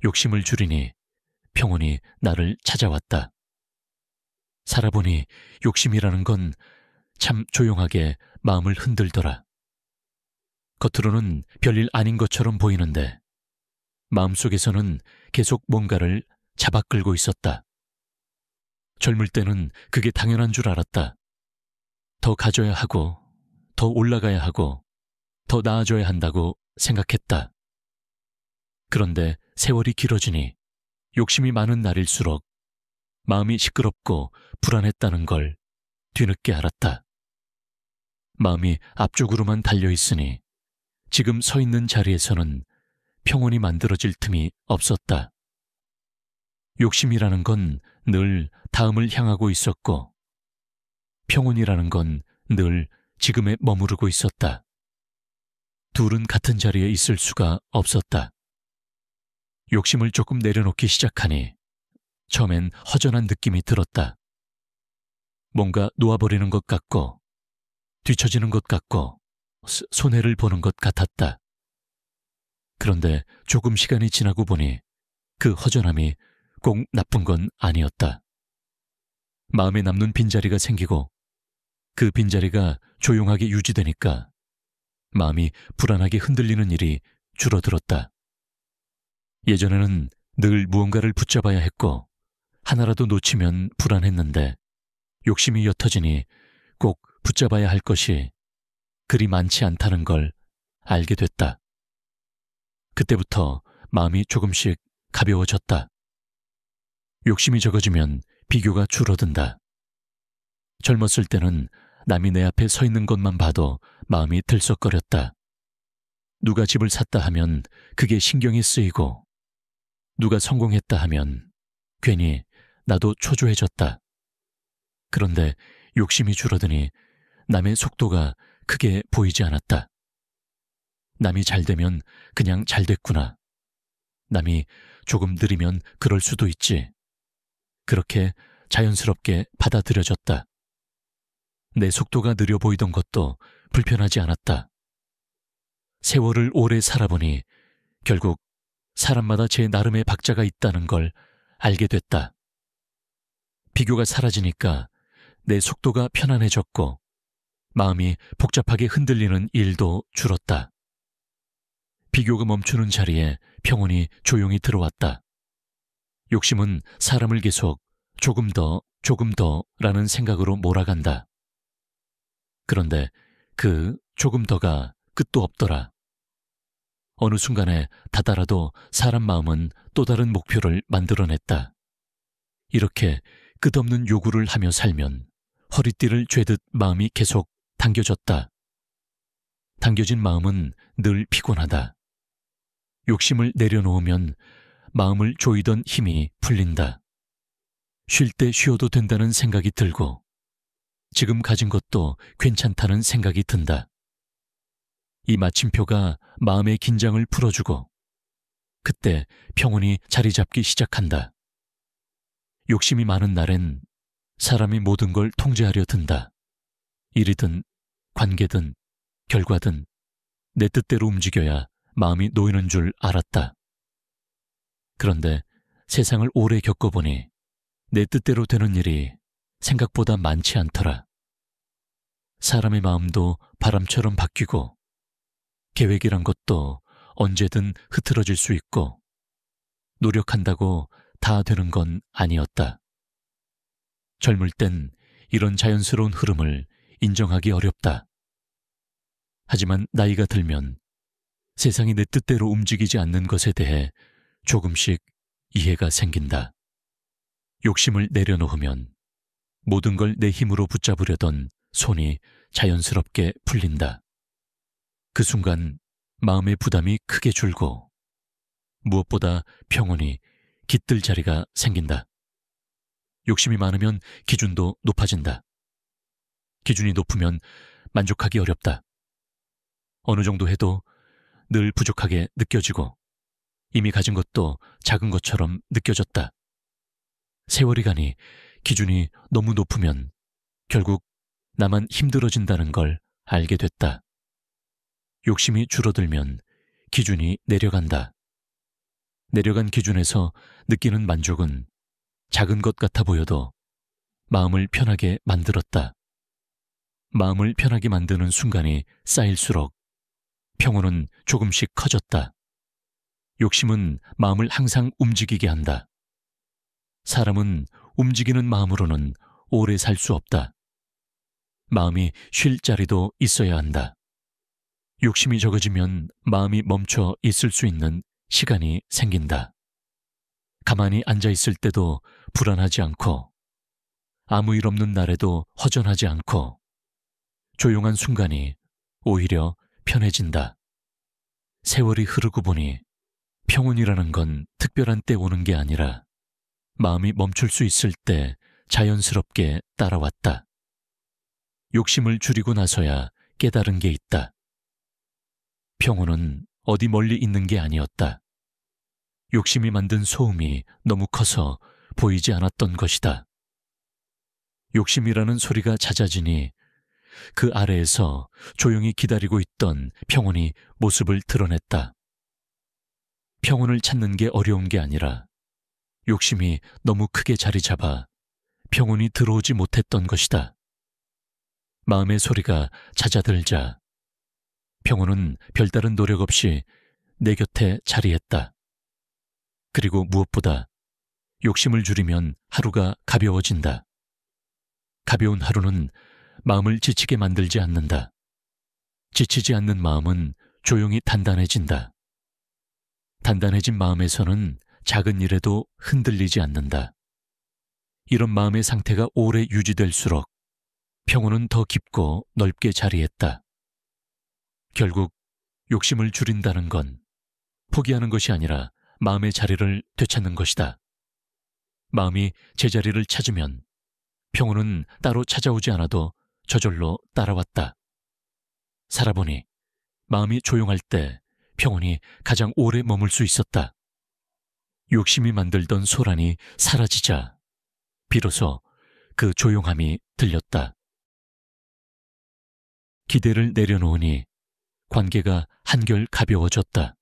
욕심을 줄이니 평온이 나를 찾아왔다. 살아보니 욕심이라는 건 참 조용하게 마음을 흔들더라. 겉으로는 별일 아닌 것처럼 보이는데 마음속에서는 계속 뭔가를 잡아 끌고 있었다. 젊을 때는 그게 당연한 줄 알았다. 더 가져야 하고, 더 올라가야 하고, 더 나아져야 한다고 생각했다. 그런데 세월이 길어지니 욕심이 많은 날일수록 마음이 시끄럽고 불안했다는 걸 뒤늦게 알았다. 마음이 앞쪽으로만 달려있으니 지금 서 있는 자리에서는 평온이 만들어질 틈이 없었다. 욕심이라는 건 늘 다음을 향하고 있었고, 평온이라는 건 늘 지금에 머무르고 있었다. 둘은 같은 자리에 있을 수가 없었다. 욕심을 조금 내려놓기 시작하니 처음엔 허전한 느낌이 들었다. 뭔가 놓아버리는 것 같고, 뒤처지는 것 같고, 손해를 보는 것 같았다. 그런데 조금 시간이 지나고 보니 그 허전함이 꼭 나쁜 건 아니었다. 마음에 남는 빈자리가 생기고 그 빈자리가 조용하게 유지되니까 마음이 불안하게 흔들리는 일이 줄어들었다. 예전에는 늘 무언가를 붙잡아야 했고 하나라도 놓치면 불안했는데 욕심이 옅어지니 꼭 붙잡아야 할 것이 그리 많지 않다는 걸 알게 됐다. 그때부터 마음이 조금씩 가벼워졌다. 욕심이 적어지면 비교가 줄어든다. 젊었을 때는 남이 내 앞에 서 있는 것만 봐도 마음이 들썩거렸다. 누가 집을 샀다 하면 그게 신경이 쓰이고 누가 성공했다 하면 괜히 나도 초조해졌다. 그런데 욕심이 줄어드니 남의 속도가 크게 보이지 않았다. 남이 잘 되면 그냥 잘 됐구나. 남이 조금 느리면 그럴 수도 있지. 그렇게 자연스럽게 받아들여졌다. 내 속도가 느려 보이던 것도 불편하지 않았다. 세월을 오래 살아보니 결국 사람마다 제 나름의 박자가 있다는 걸 알게 됐다. 비교가 사라지니까 내 속도가 편안해졌고 마음이 복잡하게 흔들리는 일도 줄었다. 비교가 멈추는 자리에 평온이 조용히 들어왔다. 욕심은 사람을 계속 조금 더 라는 생각으로 몰아간다. 그런데 그 조금 더가 끝도 없더라. 어느 순간에 다다라도 사람 마음은 또 다른 목표를 만들어냈다. 이렇게 끝없는 요구를 하며 살면 허리띠를 죄듯 마음이 계속 당겨졌다. 당겨진 마음은 늘 피곤하다. 욕심을 내려놓으면 마음을 조이던 힘이 풀린다. 쉴 때 쉬어도 된다는 생각이 들고 지금 가진 것도 괜찮다는 생각이 든다. 이 마침표가 마음의 긴장을 풀어주고 그때 평온이 자리 잡기 시작한다. 욕심이 많은 날엔 사람이 모든 걸 통제하려 든다. 일이든 관계든 결과든 내 뜻대로 움직여야 마음이 놓이는 줄 알았다. 그런데 세상을 오래 겪어보니 내 뜻대로 되는 일이 생각보다 많지 않더라. 사람의 마음도 바람처럼 바뀌고 계획이란 것도 언제든 흐트러질 수 있고 노력한다고 다 되는 건 아니었다. 젊을 땐 이런 자연스러운 흐름을 인정하기 어렵다. 하지만 나이가 들면 세상이 내 뜻대로 움직이지 않는 것에 대해 조금씩 이해가 생긴다. 욕심을 내려놓으면 모든 걸 내 힘으로 붙잡으려던 손이 자연스럽게 풀린다. 그 순간 마음의 부담이 크게 줄고 무엇보다 평온이 깃들 자리가 생긴다. 욕심이 많으면 기준도 높아진다. 기준이 높으면 만족하기 어렵다. 어느 정도 해도 늘 부족하게 느껴지고 이미 가진 것도 작은 것처럼 느껴졌다. 세월이 가니 기준이 너무 높으면 결국 나만 힘들어진다는 걸 알게 됐다. 욕심이 줄어들면 기준이 내려간다. 내려간 기준에서 느끼는 만족은 작은 것 같아 보여도 마음을 편하게 만들었다. 마음을 편하게 만드는 순간이 쌓일수록 평온은 조금씩 커졌다. 욕심은 마음을 항상 움직이게 한다. 사람은 움직이는 마음으로는 오래 살 수 없다. 마음이 쉴 자리도 있어야 한다. 욕심이 적어지면 마음이 멈춰 있을 수 있는 시간이 생긴다. 가만히 앉아 있을 때도 불안하지 않고, 아무 일 없는 날에도 허전하지 않고, 조용한 순간이 오히려 편해진다. 세월이 흐르고 보니 평온이라는 건 특별한 때 오는 게 아니라 마음이 멈출 수 있을 때 자연스럽게 따라왔다. 욕심을 줄이고 나서야 깨달은 게 있다. 평온은 어디 멀리 있는 게 아니었다. 욕심이 만든 소음이 너무 커서 보이지 않았던 것이다. 욕심이라는 소리가 잦아지니 그 아래에서 조용히 기다리고 있던 평온이 모습을 드러냈다. 평온을 찾는 게 어려운 게 아니라 욕심이 너무 크게 자리 잡아 평온이 들어오지 못했던 것이다. 마음의 소리가 잦아들자 평온은 별다른 노력 없이 내 곁에 자리했다. 그리고 무엇보다 욕심을 줄이면 하루가 가벼워진다. 가벼운 하루는 마음을 지치게 만들지 않는다. 지치지 않는 마음은 조용히 단단해진다. 단단해진 마음에서는 작은 일에도 흔들리지 않는다. 이런 마음의 상태가 오래 유지될수록 평온은 더 깊고 넓게 자리했다. 결국 욕심을 줄인다는 건 포기하는 것이 아니라 마음의 자리를 되찾는 것이다. 마음이 제자리를 찾으면 평온은 따로 찾아오지 않아도 저절로 따라왔다. 살아보니 마음이 조용할 때 평온이 가장 오래 머물 수 있었다. 욕심이 만들던 소란이 사라지자 비로소 그 조용함이 들렸다. 기대를 내려놓으니 관계가 한결 가벼워졌다.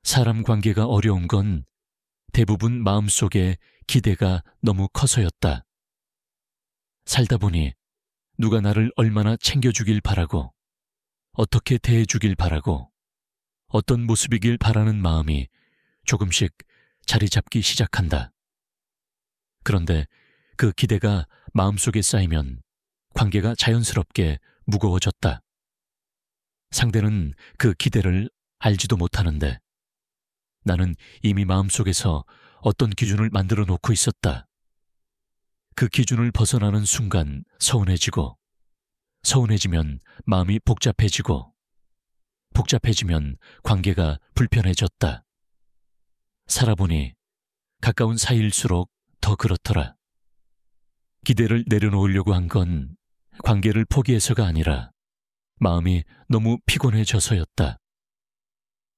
사람 관계가 어려운 건 대부분 마음속에 기대가 너무 커서였다. 살다 보니 누가 나를 얼마나 챙겨주길 바라고, 어떻게 대해주길 바라고, 어떤 모습이길 바라는 마음이 조금씩 자리 잡기 시작한다. 그런데 그 기대가 마음속에 쌓이면 관계가 자연스럽게 무거워졌다. 상대는 그 기대를 알지도 못하는데 나는 이미 마음속에서 어떤 기준을 만들어 놓고 있었다. 그 기준을 벗어나는 순간 서운해지고, 서운해지면 마음이 복잡해지고, 복잡해지면 관계가 불편해졌다. 살아보니 가까운 사이일수록 더 그렇더라. 기대를 내려놓으려고 한 건 관계를 포기해서가 아니라 마음이 너무 피곤해져서였다.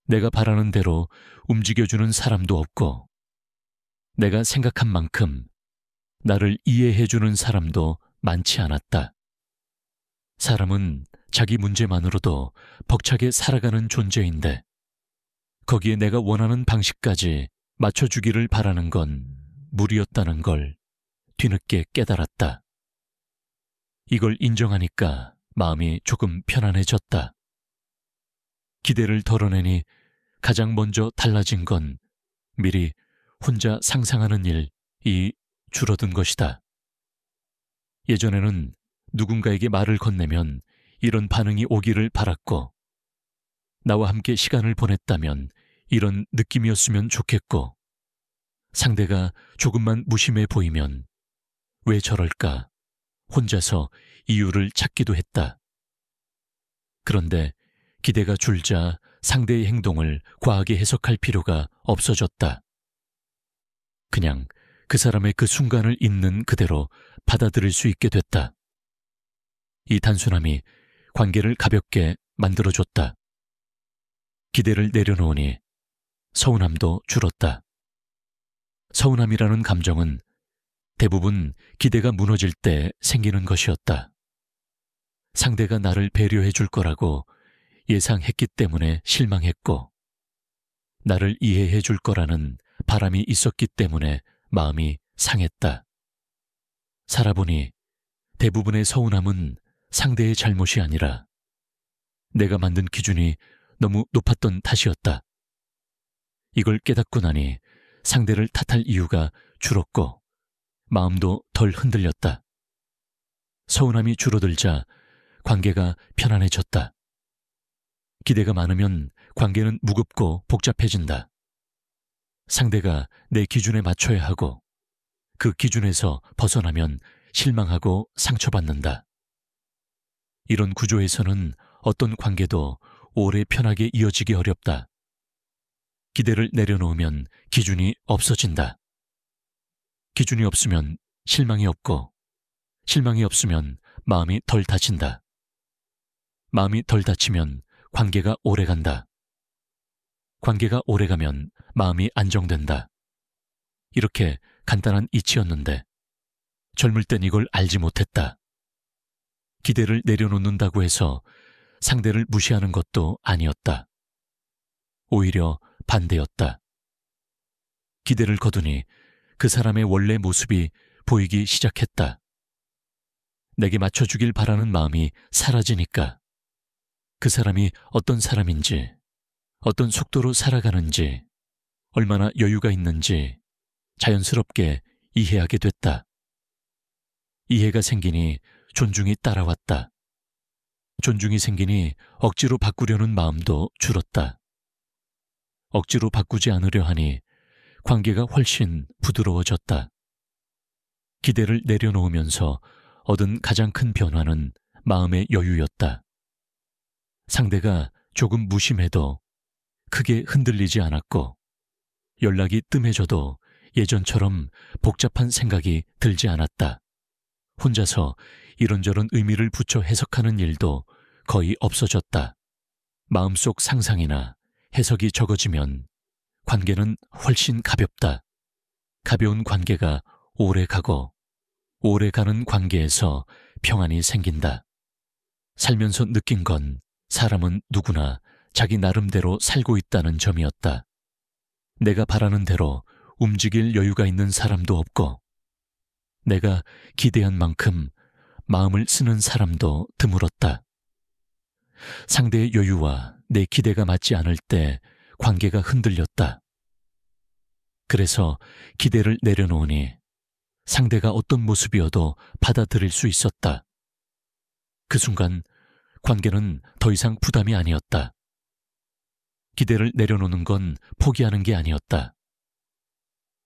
내가 바라는 대로 움직여주는 사람도 없고, 내가 생각한 만큼 나를 이해해주는 사람도 많지 않았다. 사람은 자기 문제만으로도 벅차게 살아가는 존재인데 거기에 내가 원하는 방식까지 맞춰주기를 바라는 건 무리였다는 걸 뒤늦게 깨달았다. 이걸 인정하니까 마음이 조금 편안해졌다. 기대를 덜어내니 가장 먼저 달라진 건 미리 혼자 상상하는 일이 줄어든 것이다. 예전에는 누군가에게 말을 건네면 이런 반응이 오기를 바랐고, 나와 함께 시간을 보냈다면 이런 느낌이었으면 좋겠고, 상대가 조금만 무심해 보이면 왜 저럴까 혼자서 이유를 찾기도 했다. 그런데 기대가 줄자 상대의 행동을 과하게 해석할 필요가 없어졌다. 그냥 그 사람의 그 순간을 있는 그대로 받아들일 수 있게 됐다. 이 단순함이 관계를 가볍게 만들어줬다. 기대를 내려놓으니 서운함도 줄었다. 서운함이라는 감정은 대부분 기대가 무너질 때 생기는 것이었다. 상대가 나를 배려해 줄 거라고 예상했기 때문에 실망했고, 나를 이해해 줄 거라는 바람이 있었기 때문에 마음이 상했다. 살아보니 대부분의 서운함은 상대의 잘못이 아니라 내가 만든 기준이 너무 높았던 탓이었다. 이걸 깨닫고 나니 상대를 탓할 이유가 줄었고 마음도 덜 흔들렸다. 서운함이 줄어들자 관계가 편안해졌다. 기대가 많으면 관계는 무겁고 복잡해진다. 상대가 내 기준에 맞춰야 하고 그 기준에서 벗어나면 실망하고 상처받는다. 이런 구조에서는 어떤 관계도 오래 편하게 이어지기 어렵다. 기대를 내려놓으면 기준이 없어진다. 기준이 없으면 실망이 없고 실망이 없으면 마음이 덜 다친다. 마음이 덜 다치면 관계가 오래간다. 관계가 오래가면 마음이 안정된다. 이렇게 간단한 이치였는데 젊을 땐 이걸 알지 못했다. 기대를 내려놓는다고 해서 상대를 무시하는 것도 아니었다. 오히려 반대였다. 기대를 거두니 그 사람의 원래 모습이 보이기 시작했다. 내게 맞춰주길 바라는 마음이 사라지니까 그 사람이 어떤 사람인지, 어떤 속도로 살아가는지, 얼마나 여유가 있는지 자연스럽게 이해하게 됐다. 이해가 생기니 존중이 따라왔다. 존중이 생기니 억지로 바꾸려는 마음도 줄었다. 억지로 바꾸지 않으려 하니 관계가 훨씬 부드러워졌다. 기대를 내려놓으면서 얻은 가장 큰 변화는 마음의 여유였다. 상대가 조금 무심해도 크게 흔들리지 않았고 연락이 뜸해져도 예전처럼 복잡한 생각이 들지 않았다. 혼자서 이런저런 의미를 붙여 해석하는 일도 거의 없어졌다. 마음속 상상이나 해석이 적어지면 관계는 훨씬 가볍다. 가벼운 관계가 오래 가고 오래 가는 관계에서 평안이 생긴다. 살면서 느낀 건 사람은 누구나 자기 나름대로 살고 있다는 점이었다. 내가 바라는 대로 움직일 여유가 있는 사람도 없고 내가 기대한 만큼 마음을 쓰는 사람도 드물었다. 상대의 여유와 내 기대가 맞지 않을 때 관계가 흔들렸다. 그래서 기대를 내려놓으니 상대가 어떤 모습이어도 받아들일 수 있었다. 그 순간 관계는 더 이상 부담이 아니었다. 기대를 내려놓는 건 포기하는 게 아니었다.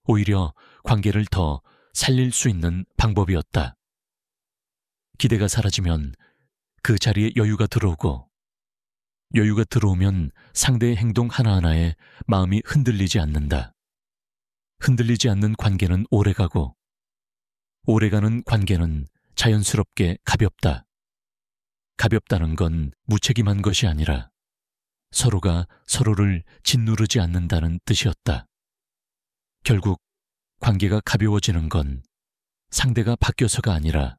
오히려 관계를 더 살릴 수 있는 방법이었다. 기대가 사라지면 그 자리에 여유가 들어오고 여유가 들어오면 상대의 행동 하나하나에 마음이 흔들리지 않는다. 흔들리지 않는 관계는 오래가고 오래가는 관계는 자연스럽게 가볍다. 가볍다는 건 무책임한 것이 아니라 서로가 서로를 짓누르지 않는다는 뜻이었다. 결국 관계가 가벼워지는 건 상대가 바뀌어서가 아니라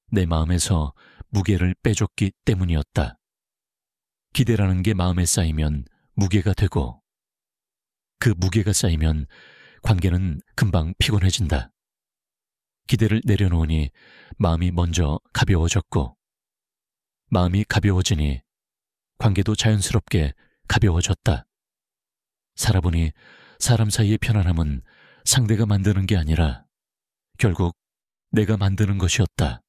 내 마음에서 무게를 빼줬기 때문이었다. 기대라는 게 마음에 쌓이면 무게가 되고 그 무게가 쌓이면 관계는 금방 피곤해진다. 기대를 내려놓으니 마음이 먼저 가벼워졌고 마음이 가벼워지니 관계도 자연스럽게 가벼워졌다. 살아보니 사람 사이의 편안함은 상대가 만드는 게 아니라 결국 내가 만드는 것이었다.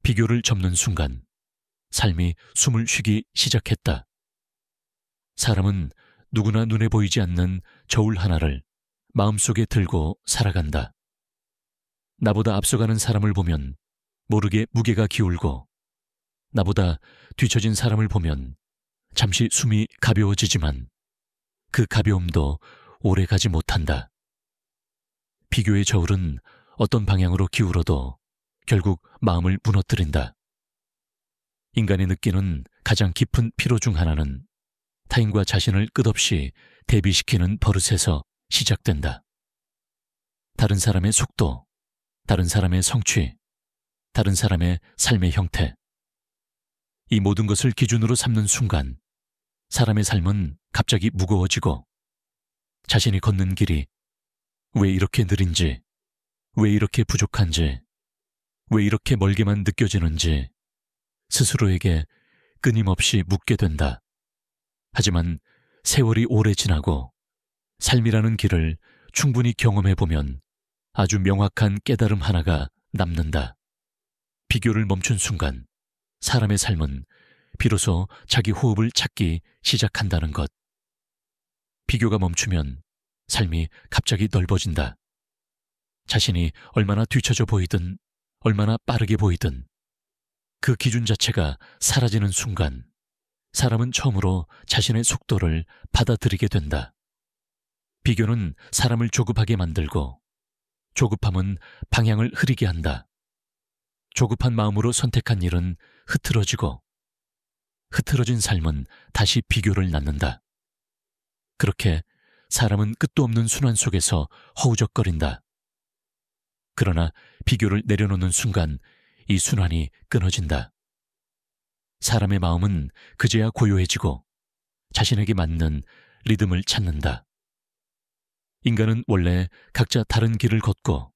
비교를 접는 순간 삶이 숨을 쉬기 시작했다. 사람은 누구나 눈에 보이지 않는 저울 하나를 마음속에 들고 살아간다. 나보다 앞서가는 사람을 보면 모르게 무게가 기울고 나보다 뒤처진 사람을 보면 잠시 숨이 가벼워지지만 그 가벼움도 오래 가지 못한다. 비교의 저울은 어떤 방향으로 기울어도 결국 마음을 무너뜨린다. 인간이 느끼는 가장 깊은 피로 중 하나는 타인과 자신을 끝없이 대비시키는 버릇에서 시작된다. 다른 사람의 속도, 다른 사람의 성취, 다른 사람의 삶의 형태. 이 모든 것을 기준으로 삼는 순간 사람의 삶은 갑자기 무거워지고 자신이 걷는 길이 왜 이렇게 느린지, 왜 이렇게 부족한지, 왜 이렇게 멀게만 느껴지는지 스스로에게 끊임없이 묻게 된다. 하지만 세월이 오래 지나고 삶이라는 길을 충분히 경험해보면 아주 명확한 깨달음 하나가 남는다. 비교를 멈춘 순간 사람의 삶은 비로소 자기 호흡을 찾기 시작한다는 것. 비교가 멈추면 삶이 갑자기 넓어진다. 자신이 얼마나 뒤처져 보이든 얼마나 빠르게 보이든 그 기준 자체가 사라지는 순간 사람은 처음으로 자신의 속도를 받아들이게 된다. 비교는 사람을 조급하게 만들고 조급함은 방향을 흐리게 한다. 조급한 마음으로 선택한 일은 흐트러지고 흐트러진 삶은 다시 비교를 낳는다. 그렇게 사람은 끝도 없는 순환 속에서 허우적거린다. 그러나 비교를 내려놓는 순간 이 순환이 끊어진다. 사람의 마음은 그제야 고요해지고 자신에게 맞는 리듬을 찾는다. 인간은 원래 각자 다른 길을 걷고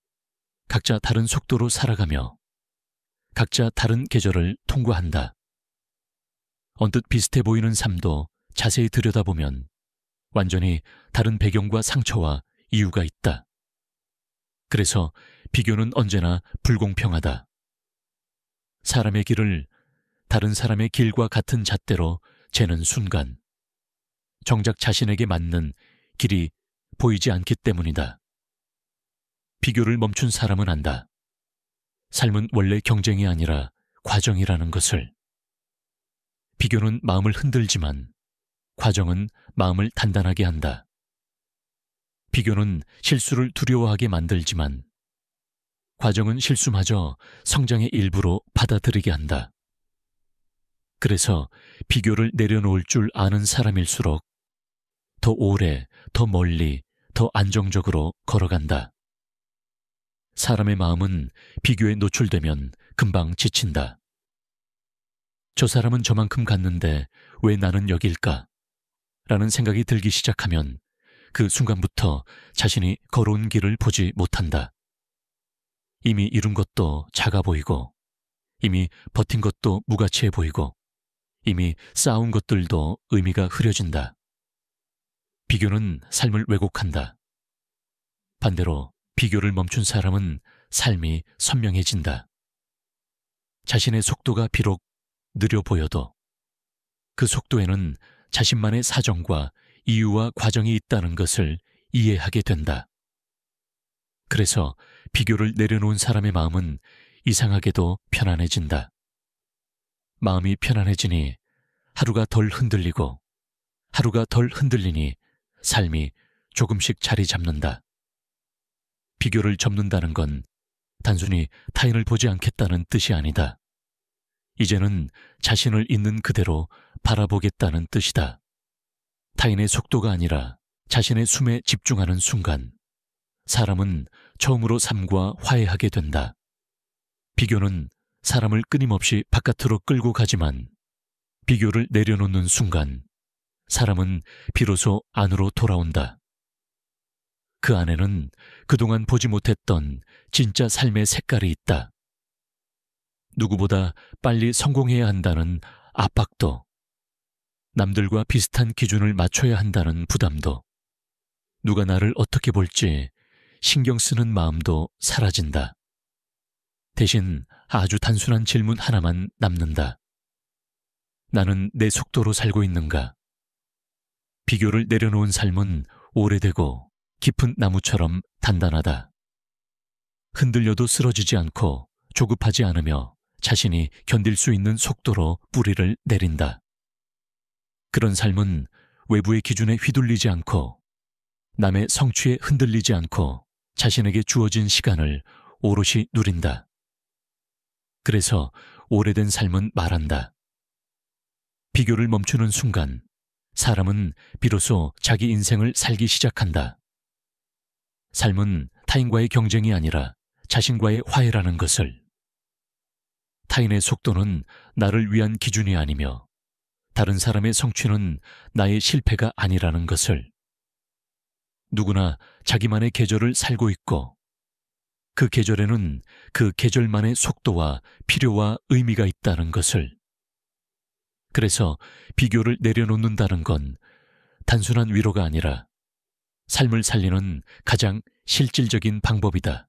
각자 다른 속도로 살아가며 각자 다른 계절을 통과한다. 언뜻 비슷해 보이는 삶도 자세히 들여다보면 완전히 다른 배경과 상처와 이유가 있다. 그래서 비교는 언제나 불공평하다. 사람의 길을 다른 사람의 길과 같은 잣대로 재는 순간 정작 자신에게 맞는 길이 보이지 않기 때문이다. 비교를 멈춘 사람은 안다. 삶은 원래 경쟁이 아니라 과정이라는 것을. 비교는 마음을 흔들지만 과정은 마음을 단단하게 한다. 비교는 실수를 두려워하게 만들지만 과정은 실수마저 성장의 일부로 받아들이게 한다. 그래서 비교를 내려놓을 줄 아는 사람일수록 더 오래, 더 멀리, 더 안정적으로 걸어간다. 사람의 마음은 비교에 노출되면 금방 지친다. 저 사람은 저만큼 갔는데 왜 나는 여길까? 라는 생각이 들기 시작하면 그 순간부터 자신이 걸어온 길을 보지 못한다. 이미 이룬 것도 작아 보이고 이미 버틴 것도 무가치해 보이고 이미 쌓아온 것들도 의미가 흐려진다. 비교는 삶을 왜곡한다. 반대로 비교를 멈춘 사람은 삶이 선명해진다. 자신의 속도가 비록 느려 보여도 그 속도에는 자신만의 사정과 이유와 과정이 있다는 것을 이해하게 된다. 그래서 비교를 내려놓은 사람의 마음은 이상하게도 편안해진다. 마음이 편안해지니 하루가 덜 흔들리고 하루가 덜 흔들리니 삶이 조금씩 자리 잡는다. 비교를 접는다는 건 단순히 타인을 보지 않겠다는 뜻이 아니다. 이제는 자신을 있는 그대로 바라보겠다는 뜻이다. 타인의 속도가 아니라 자신의 숨에 집중하는 순간 사람은 처음으로 삶과 화해하게 된다. 비교는 사람을 끊임없이 바깥으로 끌고 가지만 비교를 내려놓는 순간 사람은 비로소 안으로 돌아온다. 그 안에는 그동안 보지 못했던 진짜 삶의 색깔이 있다. 누구보다 빨리 성공해야 한다는 압박도, 남들과 비슷한 기준을 맞춰야 한다는 부담도, 누가 나를 어떻게 볼지 신경 쓰는 마음도 사라진다. 대신 아주 단순한 질문 하나만 남는다. 나는 내 속도로 살고 있는가? 비교를 내려놓은 삶은 오래되고 깊은 나무처럼 단단하다. 흔들려도 쓰러지지 않고 조급하지 않으며 자신이 견딜 수 있는 속도로 뿌리를 내린다. 그런 삶은 외부의 기준에 휘둘리지 않고 남의 성취에 흔들리지 않고 자신에게 주어진 시간을 오롯이 누린다. 그래서 오래된 삶은 말한다. 비교를 멈추는 순간 사람은 비로소 자기 인생을 살기 시작한다. 삶은 타인과의 경쟁이 아니라 자신과의 화해라는 것을. 타인의 속도는 나를 위한 기준이 아니며 다른 사람의 성취는 나의 실패가 아니라는 것을. 누구나 자기만의 계절을 살고 있고 그 계절에는 그 계절만의 속도와 필요와 의미가 있다는 것을. 그래서 비교를 내려놓는다는 건 단순한 위로가 아니라 삶을 살리는 가장 실질적인 방법이다.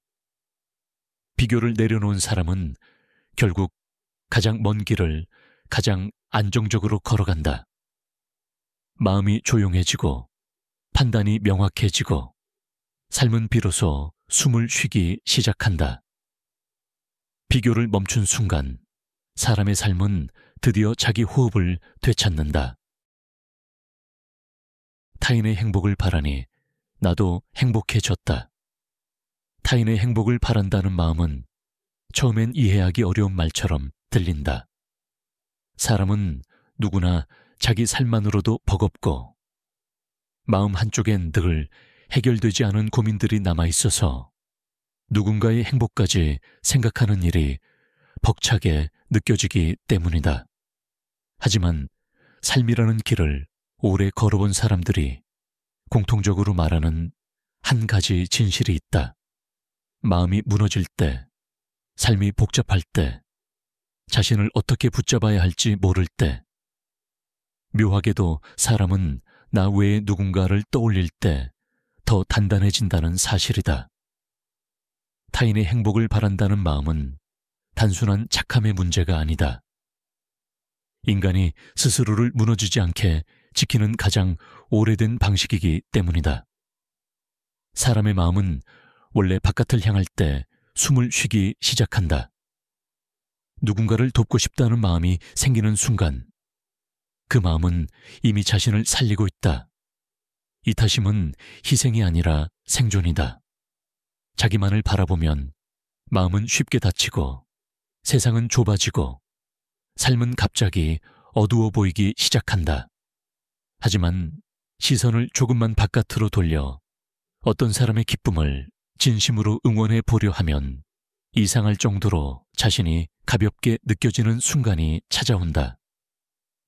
비교를 내려놓은 사람은 결국 가장 먼 길을 가장 안정적으로 걸어간다. 마음이 조용해지고 판단이 명확해지고 삶은 비로소 숨을 쉬기 시작한다. 비교를 멈춘 순간 사람의 삶은 드디어 자기 호흡을 되찾는다. 타인의 행복을 바라니 나도 행복해졌다. 타인의 행복을 바란다는 마음은 처음엔 이해하기 어려운 말처럼 들린다. 사람은 누구나 자기 삶만으로도 버겁고 마음 한쪽엔 늘 해결되지 않은 고민들이 남아있어서 누군가의 행복까지 생각하는 일이 벅차게 느껴지기 때문이다. 하지만 삶이라는 길을 오래 걸어본 사람들이 공통적으로 말하는 한 가지 진실이 있다. 마음이 무너질 때, 삶이 복잡할 때, 자신을 어떻게 붙잡아야 할지 모를 때, 묘하게도 사람은 나 외에 누군가를 떠올릴 때 더 단단해진다는 사실이다. 타인의 행복을 바란다는 마음은 단순한 착함의 문제가 아니다. 인간이 스스로를 무너지지 않게 지키는 가장 오래된 방식이기 때문이다. 사람의 마음은 원래 바깥을 향할 때 숨을 쉬기 시작한다. 누군가를 돕고 싶다는 마음이 생기는 순간 그 마음은 이미 자신을 살리고 있다. 이 타심은 희생이 아니라 생존이다. 자기만을 바라보면 마음은 쉽게 닫히고 세상은 좁아지고 삶은 갑자기 어두워 보이기 시작한다. 하지만 시선을 조금만 바깥으로 돌려 어떤 사람의 기쁨을 진심으로 응원해 보려 하면 이상할 정도로 자신이 가볍게 느껴지는 순간이 찾아온다.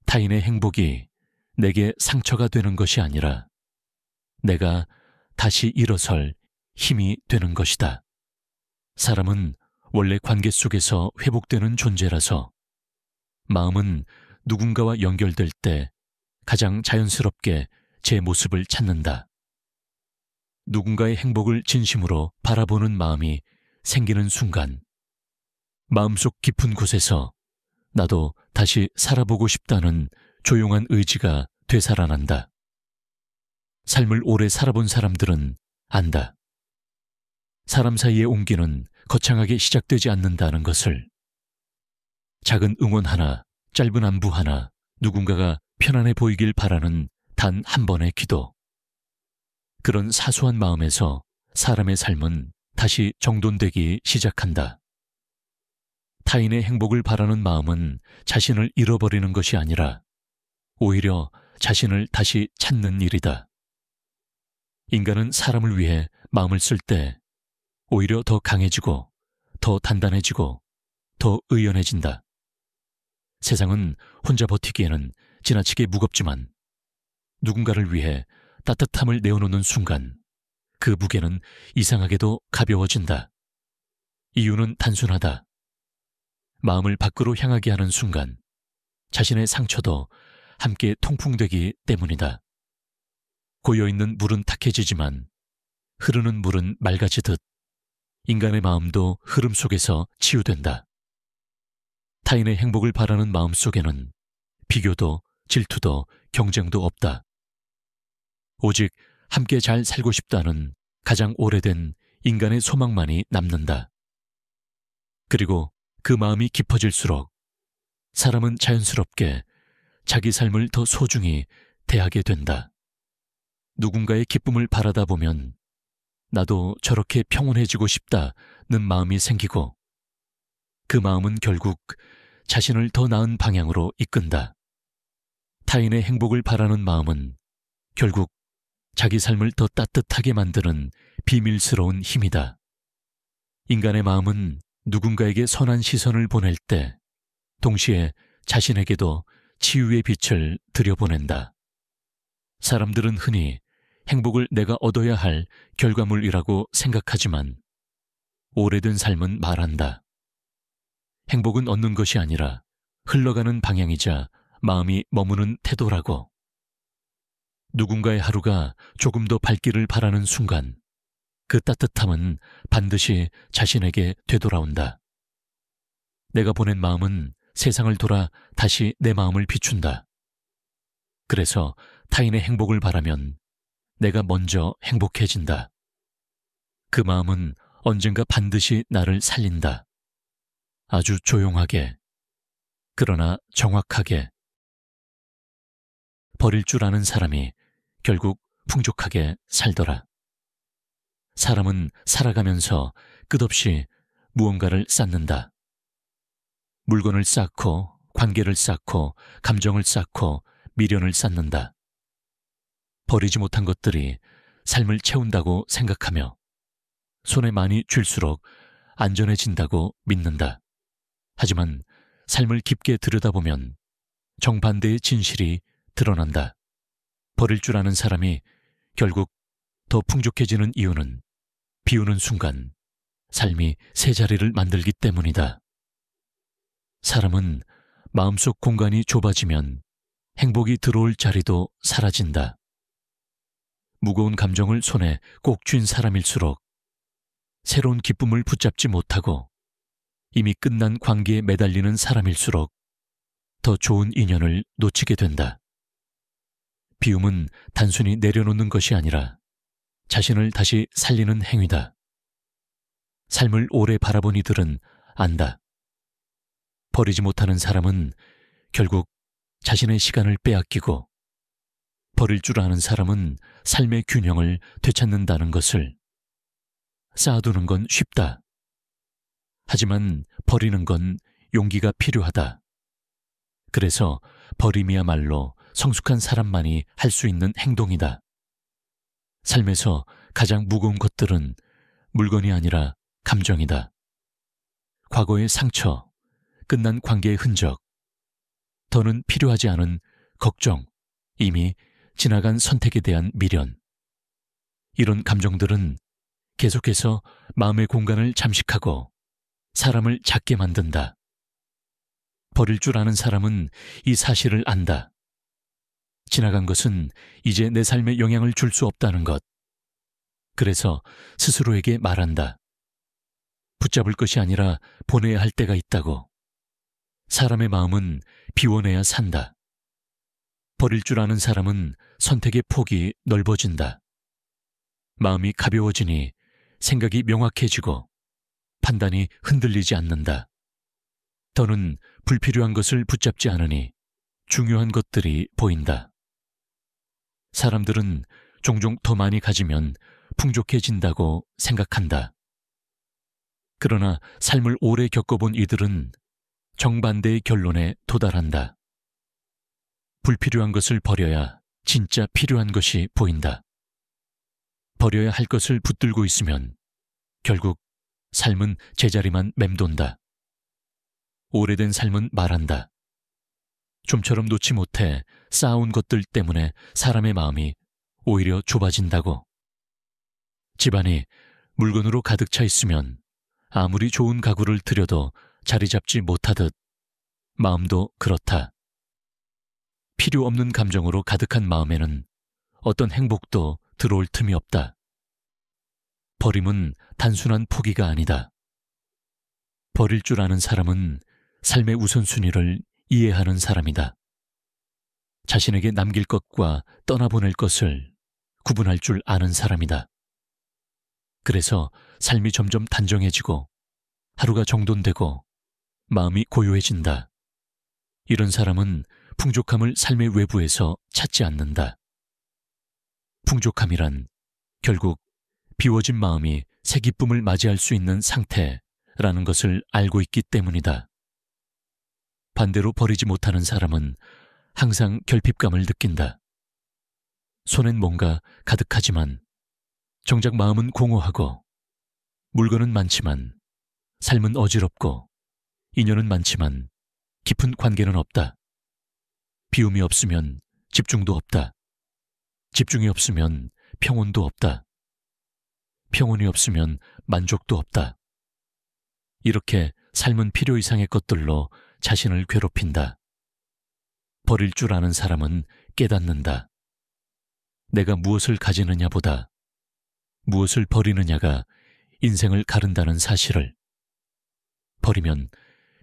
타인의 행복이 내게 상처가 되는 것이 아니라 내가 다시 일어설 힘이 되는 것이다. 사람은 원래 관계 속에서 회복되는 존재라서 마음은 누군가와 연결될 때 가장 자연스럽게 제 모습을 찾는다. 누군가의 행복을 진심으로 바라보는 마음이 생기는 순간 마음속 깊은 곳에서 나도 다시 살아보고 싶다는 조용한 의지가 되살아난다. 삶을 오래 살아본 사람들은 안다. 사람 사이의 온기는 거창하게 시작되지 않는다는 것을. 작은 응원 하나, 짧은 안부 하나, 누군가가 편안해 보이길 바라는 단 한 번의 기도. 그런 사소한 마음에서 사람의 삶은 다시 정돈되기 시작한다. 타인의 행복을 바라는 마음은 자신을 잃어버리는 것이 아니라 오히려 자신을 다시 찾는 일이다. 인간은 사람을 위해 마음을 쓸 때 오히려 더 강해지고 더 단단해지고 더 의연해진다. 세상은 혼자 버티기에는 지나치게 무겁지만 누군가를 위해 따뜻함을 내어놓는 순간 그 무게는 이상하게도 가벼워진다. 이유는 단순하다. 마음을 밖으로 향하게 하는 순간 자신의 상처도 함께 통풍되기 때문이다. 고여있는 물은 탁해지지만 흐르는 물은 맑아지듯 인간의 마음도 흐름 속에서 치유된다. 타인의 행복을 바라는 마음 속에는 비교도 질투도 경쟁도 없다. 오직 함께 잘 살고 싶다는 가장 오래된 인간의 소망만이 남는다. 그리고 그 마음이 깊어질수록 사람은 자연스럽게 자기 삶을 더 소중히 대하게 된다. 누군가의 기쁨을 바라다 보면 나도 저렇게 평온해지고 싶다는 마음이 생기고 그 마음은 결국 자신을 더 나은 방향으로 이끈다. 타인의 행복을 바라는 마음은 결국 자기 삶을 더 따뜻하게 만드는 비밀스러운 힘이다. 인간의 마음은 누군가에게 선한 시선을 보낼 때 동시에 자신에게도 치유의 빛을 들여보낸다. 사람들은 흔히 행복을 내가 얻어야 할 결과물이라고 생각하지만 오래된 삶은 말한다. 행복은 얻는 것이 아니라 흘러가는 방향이자 마음이 머무는 태도라고. 누군가의 하루가 조금 더 밝기를 바라는 순간 그 따뜻함은 반드시 자신에게 되돌아온다. 내가 보낸 마음은 세상을 돌아 다시 내 마음을 비춘다. 그래서 타인의 행복을 바라면 내가 먼저 행복해진다. 그 마음은 언젠가 반드시 나를 살린다. 아주 조용하게, 그러나 정확하게. 버릴 줄 아는 사람이 결국 풍족하게 살더라. 사람은 살아가면서 끝없이 무언가를 쌓는다. 물건을 쌓고, 관계를 쌓고, 감정을 쌓고, 미련을 쌓는다. 버리지 못한 것들이 삶을 채운다고 생각하며 손에 많이 쥘수록 안전해진다고 믿는다. 하지만 삶을 깊게 들여다보면 정반대의 진실이 드러난다. 버릴 줄 아는 사람이 결국 더 풍족해지는 이유는 비우는 순간 삶이 새 자리를 만들기 때문이다. 사람은 마음속 공간이 좁아지면 행복이 들어올 자리도 사라진다. 무거운 감정을 손에 꼭 쥔 사람일수록 새로운 기쁨을 붙잡지 못하고 이미 끝난 관계에 매달리는 사람일수록 더 좋은 인연을 놓치게 된다. 비움은 단순히 내려놓는 것이 아니라 자신을 다시 살리는 행위다. 삶을 오래 바라본 이들은 안다. 버리지 못하는 사람은 결국 자신의 시간을 빼앗기고 버릴 줄 아는 사람은 삶의 균형을 되찾는다는 것을. 쌓아두는 건 쉽다. 하지만 버리는 건 용기가 필요하다. 그래서 버림이야말로 성숙한 사람만이 할 수 있는 행동이다. 삶에서 가장 무거운 것들은 물건이 아니라 감정이다. 과거의 상처, 끝난 관계의 흔적, 더는 필요하지 않은 걱정, 이미 지나간 선택에 대한 미련. 이런 감정들은 계속해서 마음의 공간을 잠식하고 사람을 작게 만든다. 버릴 줄 아는 사람은 이 사실을 안다. 지나간 것은 이제 내 삶에 영향을 줄 수 없다는 것. 그래서 스스로에게 말한다. 붙잡을 것이 아니라 보내야 할 때가 있다고. 사람의 마음은 비워내야 산다. 버릴 줄 아는 사람은 선택의 폭이 넓어진다. 마음이 가벼워지니 생각이 명확해지고 판단이 흔들리지 않는다. 더는 불필요한 것을 붙잡지 않으니 중요한 것들이 보인다. 사람들은 종종 더 많이 가지면 풍족해진다고 생각한다. 그러나 삶을 오래 겪어본 이들은 정반대의 결론에 도달한다. 불필요한 것을 버려야 진짜 필요한 것이 보인다. 버려야 할 것을 붙들고 있으면 결국 삶은 제자리만 맴돈다. 오래된 삶은 말한다. 좀처럼 놓지 못해 쌓아온 것들 때문에 사람의 마음이 오히려 좁아진다고. 집안이 물건으로 가득 차 있으면 아무리 좋은 가구를 들여도 자리 잡지 못하듯 마음도 그렇다. 필요 없는 감정으로 가득한 마음에는 어떤 행복도 들어올 틈이 없다. 버림은 단순한 포기가 아니다. 버릴 줄 아는 사람은 삶의 우선순위를 이해하는 사람이다. 자신에게 남길 것과 떠나보낼 것을 구분할 줄 아는 사람이다. 그래서 삶이 점점 단정해지고 하루가 정돈되고 마음이 고요해진다. 이런 사람은 풍족함을 삶의 외부에서 찾지 않는다. 풍족함이란 결국 비워진 마음이 새 기쁨을 맞이할 수 있는 상태라는 것을 알고 있기 때문이다. 반대로 버리지 못하는 사람은 항상 결핍감을 느낀다. 손엔 뭔가 가득하지만 정작 마음은 공허하고 물건은 많지만 삶은 어지럽고 인연은 많지만 깊은 관계는 없다. 비움이 없으면 집중도 없다. 집중이 없으면 평온도 없다. 평온이 없으면 만족도 없다. 이렇게 삶은 필요 이상의 것들로 자신을 괴롭힌다. 버릴 줄 아는 사람은 깨닫는다. 내가 무엇을 가지느냐보다 무엇을 버리느냐가 인생을 가른다는 사실을. 버리면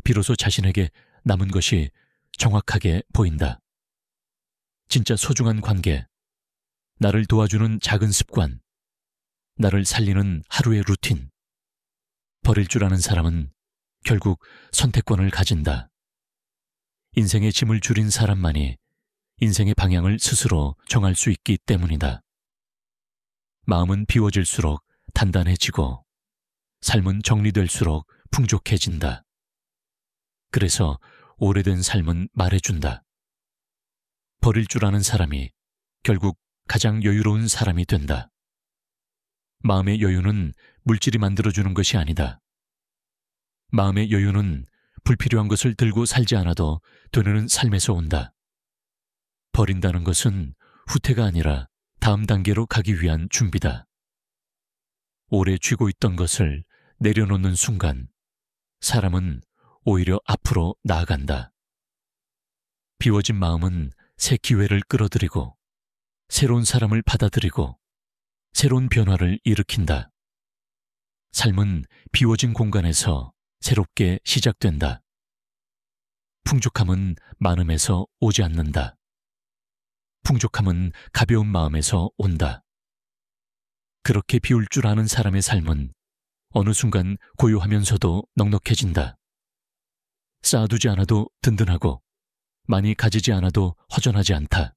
비로소 자신에게 남은 것이 정확하게 보인다. 진짜 소중한 관계, 나를 도와주는 작은 습관, 나를 살리는 하루의 루틴. 버릴 줄 아는 사람은 결국 선택권을 가진다. 인생의 짐을 줄인 사람만이 인생의 방향을 스스로 정할 수 있기 때문이다. 마음은 비워질수록 단단해지고 삶은 정리될수록 풍족해진다. 그래서 오래된 삶은 말해준다. 버릴 줄 아는 사람이 결국 가장 여유로운 사람이 된다. 마음의 여유는 물질이 만들어주는 것이 아니다. 마음의 여유는 불필요한 것을 들고 살지 않아도 되는 삶에서 온다. 버린다는 것은 후퇴가 아니라 다음 단계로 가기 위한 준비다. 오래 쥐고 있던 것을 내려놓는 순간 사람은 오히려 앞으로 나아간다. 비워진 마음은 새 기회를 끌어들이고 새로운 사람을 받아들이고 새로운 변화를 일으킨다. 삶은 비워진 공간에서 새롭게 시작된다. 풍족함은 많음에서 오지 않는다. 풍족함은 가벼운 마음에서 온다. 그렇게 비울 줄 아는 사람의 삶은 어느 순간 고요하면서도 넉넉해진다. 쌓아두지 않아도 든든하고 많이 가지지 않아도 허전하지 않다.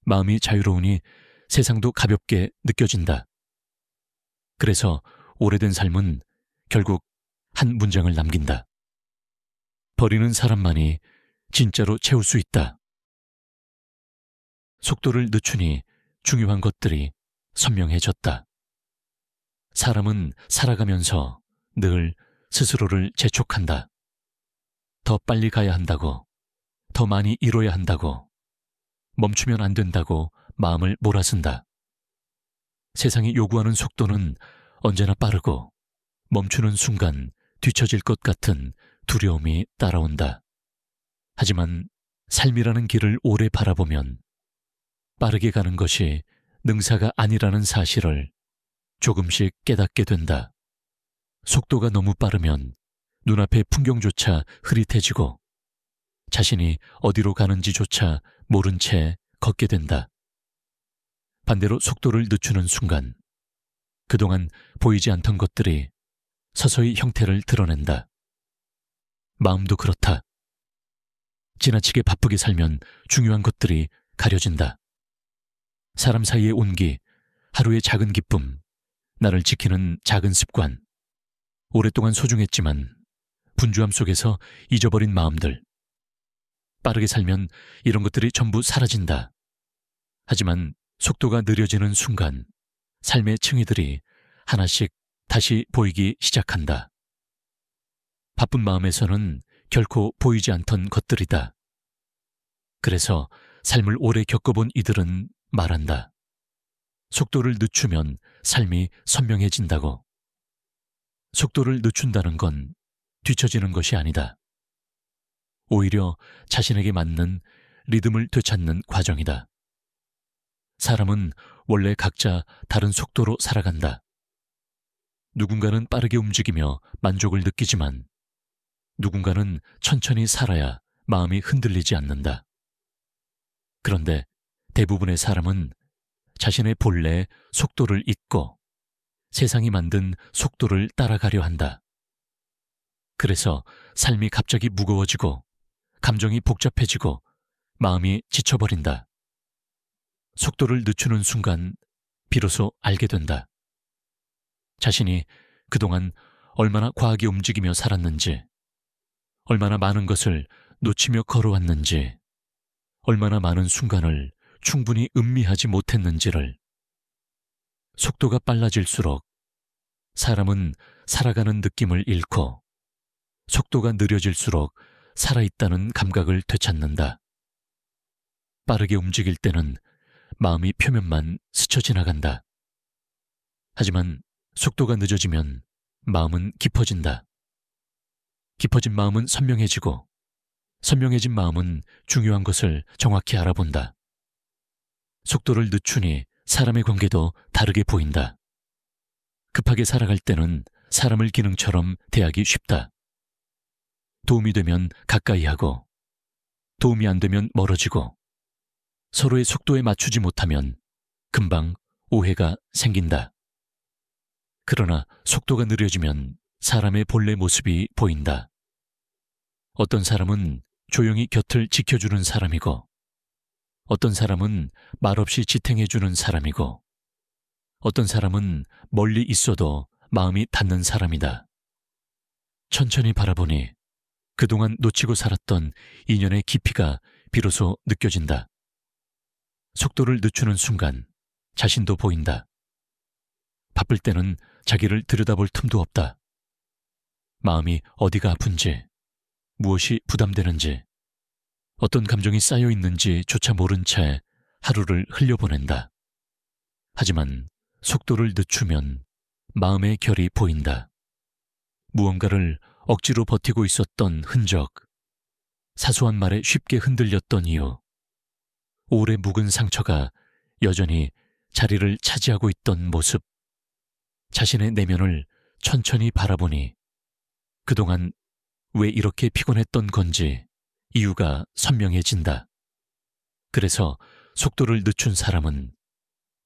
마음이 자유로우니 세상도 가볍게 느껴진다. 그래서 오래된 삶은 결국 한 문장을 남긴다. 버리는 사람만이 진짜로 채울 수 있다. 속도를 늦추니 중요한 것들이 선명해졌다. 사람은 살아가면서 늘 스스로를 재촉한다. 더 빨리 가야 한다고, 더 많이 이뤄야 한다고, 멈추면 안 된다고 마음을 몰아쓴다. 세상이 요구하는 속도는 언제나 빠르고 멈추는 순간 뒤처질 것 같은 두려움이 따라온다. 하지만 삶이라는 길을 오래 바라보면 빠르게 가는 것이 능사가 아니라는 사실을 조금씩 깨닫게 된다. 속도가 너무 빠르면 눈앞의 풍경조차 흐릿해지고 자신이 어디로 가는지조차 모른 채 걷게 된다. 반대로 속도를 늦추는 순간 그동안 보이지 않던 것들이 서서히 형태를 드러낸다. 마음도 그렇다. 지나치게 바쁘게 살면 중요한 것들이 가려진다. 사람 사이의 온기, 하루의 작은 기쁨, 나를 지키는 작은 습관, 오랫동안 소중했지만 분주함 속에서 잊어버린 마음들. 빠르게 살면 이런 것들이 전부 사라진다. 하지만 속도가 느려지는 순간 삶의 층위들이 하나씩 다시 보이기 시작한다. 바쁜 마음에서는 결코 보이지 않던 것들이다. 그래서 삶을 오래 겪어본 이들은 말한다. 속도를 늦추면 삶이 선명해진다고. 속도를 늦춘다는 건 뒤처지는 것이 아니다. 오히려 자신에게 맞는 리듬을 되찾는 과정이다. 사람은 원래 각자 다른 속도로 살아간다. 누군가는 빠르게 움직이며 만족을 느끼지만 누군가는 천천히 살아야 마음이 흔들리지 않는다. 그런데 대부분의 사람은 자신의 본래의 속도를 잊고 세상이 만든 속도를 따라가려 한다. 그래서 삶이 갑자기 무거워지고 감정이 복잡해지고 마음이 지쳐버린다. 속도를 늦추는 순간 비로소 알게 된다. 자신이 그동안 얼마나 과하게 움직이며 살았는지, 얼마나 많은 것을 놓치며 걸어왔는지, 얼마나 많은 순간을 충분히 음미하지 못했는지를. 속도가 빨라질수록 사람은 살아가는 느낌을 잃고 속도가 느려질수록 살아있다는 감각을 되찾는다. 빠르게 움직일 때는 마음이 표면만 스쳐 지나간다. 하지만 속도가 늦어지면 마음은 깊어진다. 깊어진 마음은 선명해지고 선명해진 마음은 중요한 것을 정확히 알아본다. 속도를 늦추니 사람의 관계도 다르게 보인다. 급하게 살아갈 때는 사람을 기능처럼 대하기 쉽다. 도움이 되면 가까이 하고 도움이 안 되면 멀어지고 서로의 속도에 맞추지 못하면 금방 오해가 생긴다. 그러나 속도가 느려지면 사람의 본래 모습이 보인다. 어떤 사람은 조용히 곁을 지켜주는 사람이고 어떤 사람은 말없이 지탱해주는 사람이고 어떤 사람은 멀리 있어도 마음이 닿는 사람이다. 천천히 바라보니 그동안 놓치고 살았던 인연의 깊이가 비로소 느껴진다. 속도를 늦추는 순간 자신도 보인다. 바쁠 때는 자기를 들여다볼 틈도 없다. 마음이 어디가 아픈지, 무엇이 부담되는지, 어떤 감정이 쌓여 있는지조차 모른 채 하루를 흘려보낸다. 하지만 속도를 늦추면 마음의 결이 보인다. 무언가를 억지로 버티고 있었던 흔적, 사소한 말에 쉽게 흔들렸던 이유, 오래 묵은 상처가 여전히 자리를 차지하고 있던 모습, 자신의 내면을 천천히 바라보니 그동안 왜 이렇게 피곤했던 건지 이유가 선명해진다. 그래서 속도를 늦춘 사람은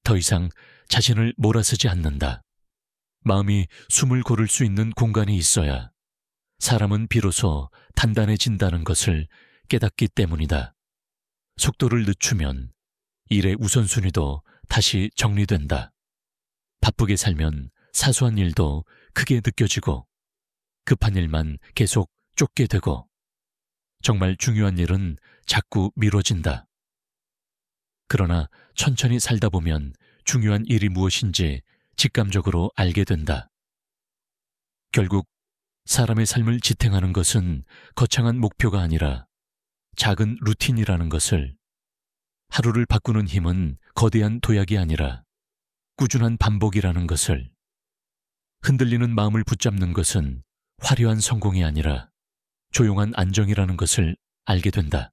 더 이상 자신을 몰아쓰지 않는다. 마음이 숨을 고를 수 있는 공간이 있어야 사람은 비로소 단단해진다는 것을 깨닫기 때문이다. 속도를 늦추면 일의 우선순위도 다시 정리된다. 바쁘게 살면 사소한 일도 크게 느껴지고 급한 일만 계속 쫓게 되고 정말 중요한 일은 자꾸 미뤄진다. 그러나 천천히 살다 보면 중요한 일이 무엇인지 직감적으로 알게 된다. 결국 사람의 삶을 지탱하는 것은 거창한 목표가 아니라 작은 루틴이라는 것을, 하루를 바꾸는 힘은 거대한 도약이 아니라 꾸준한 반복이라는 것을, 흔들리는 마음을 붙잡는 것은 화려한 성공이 아니라 조용한 안정이라는 것을 알게 된다.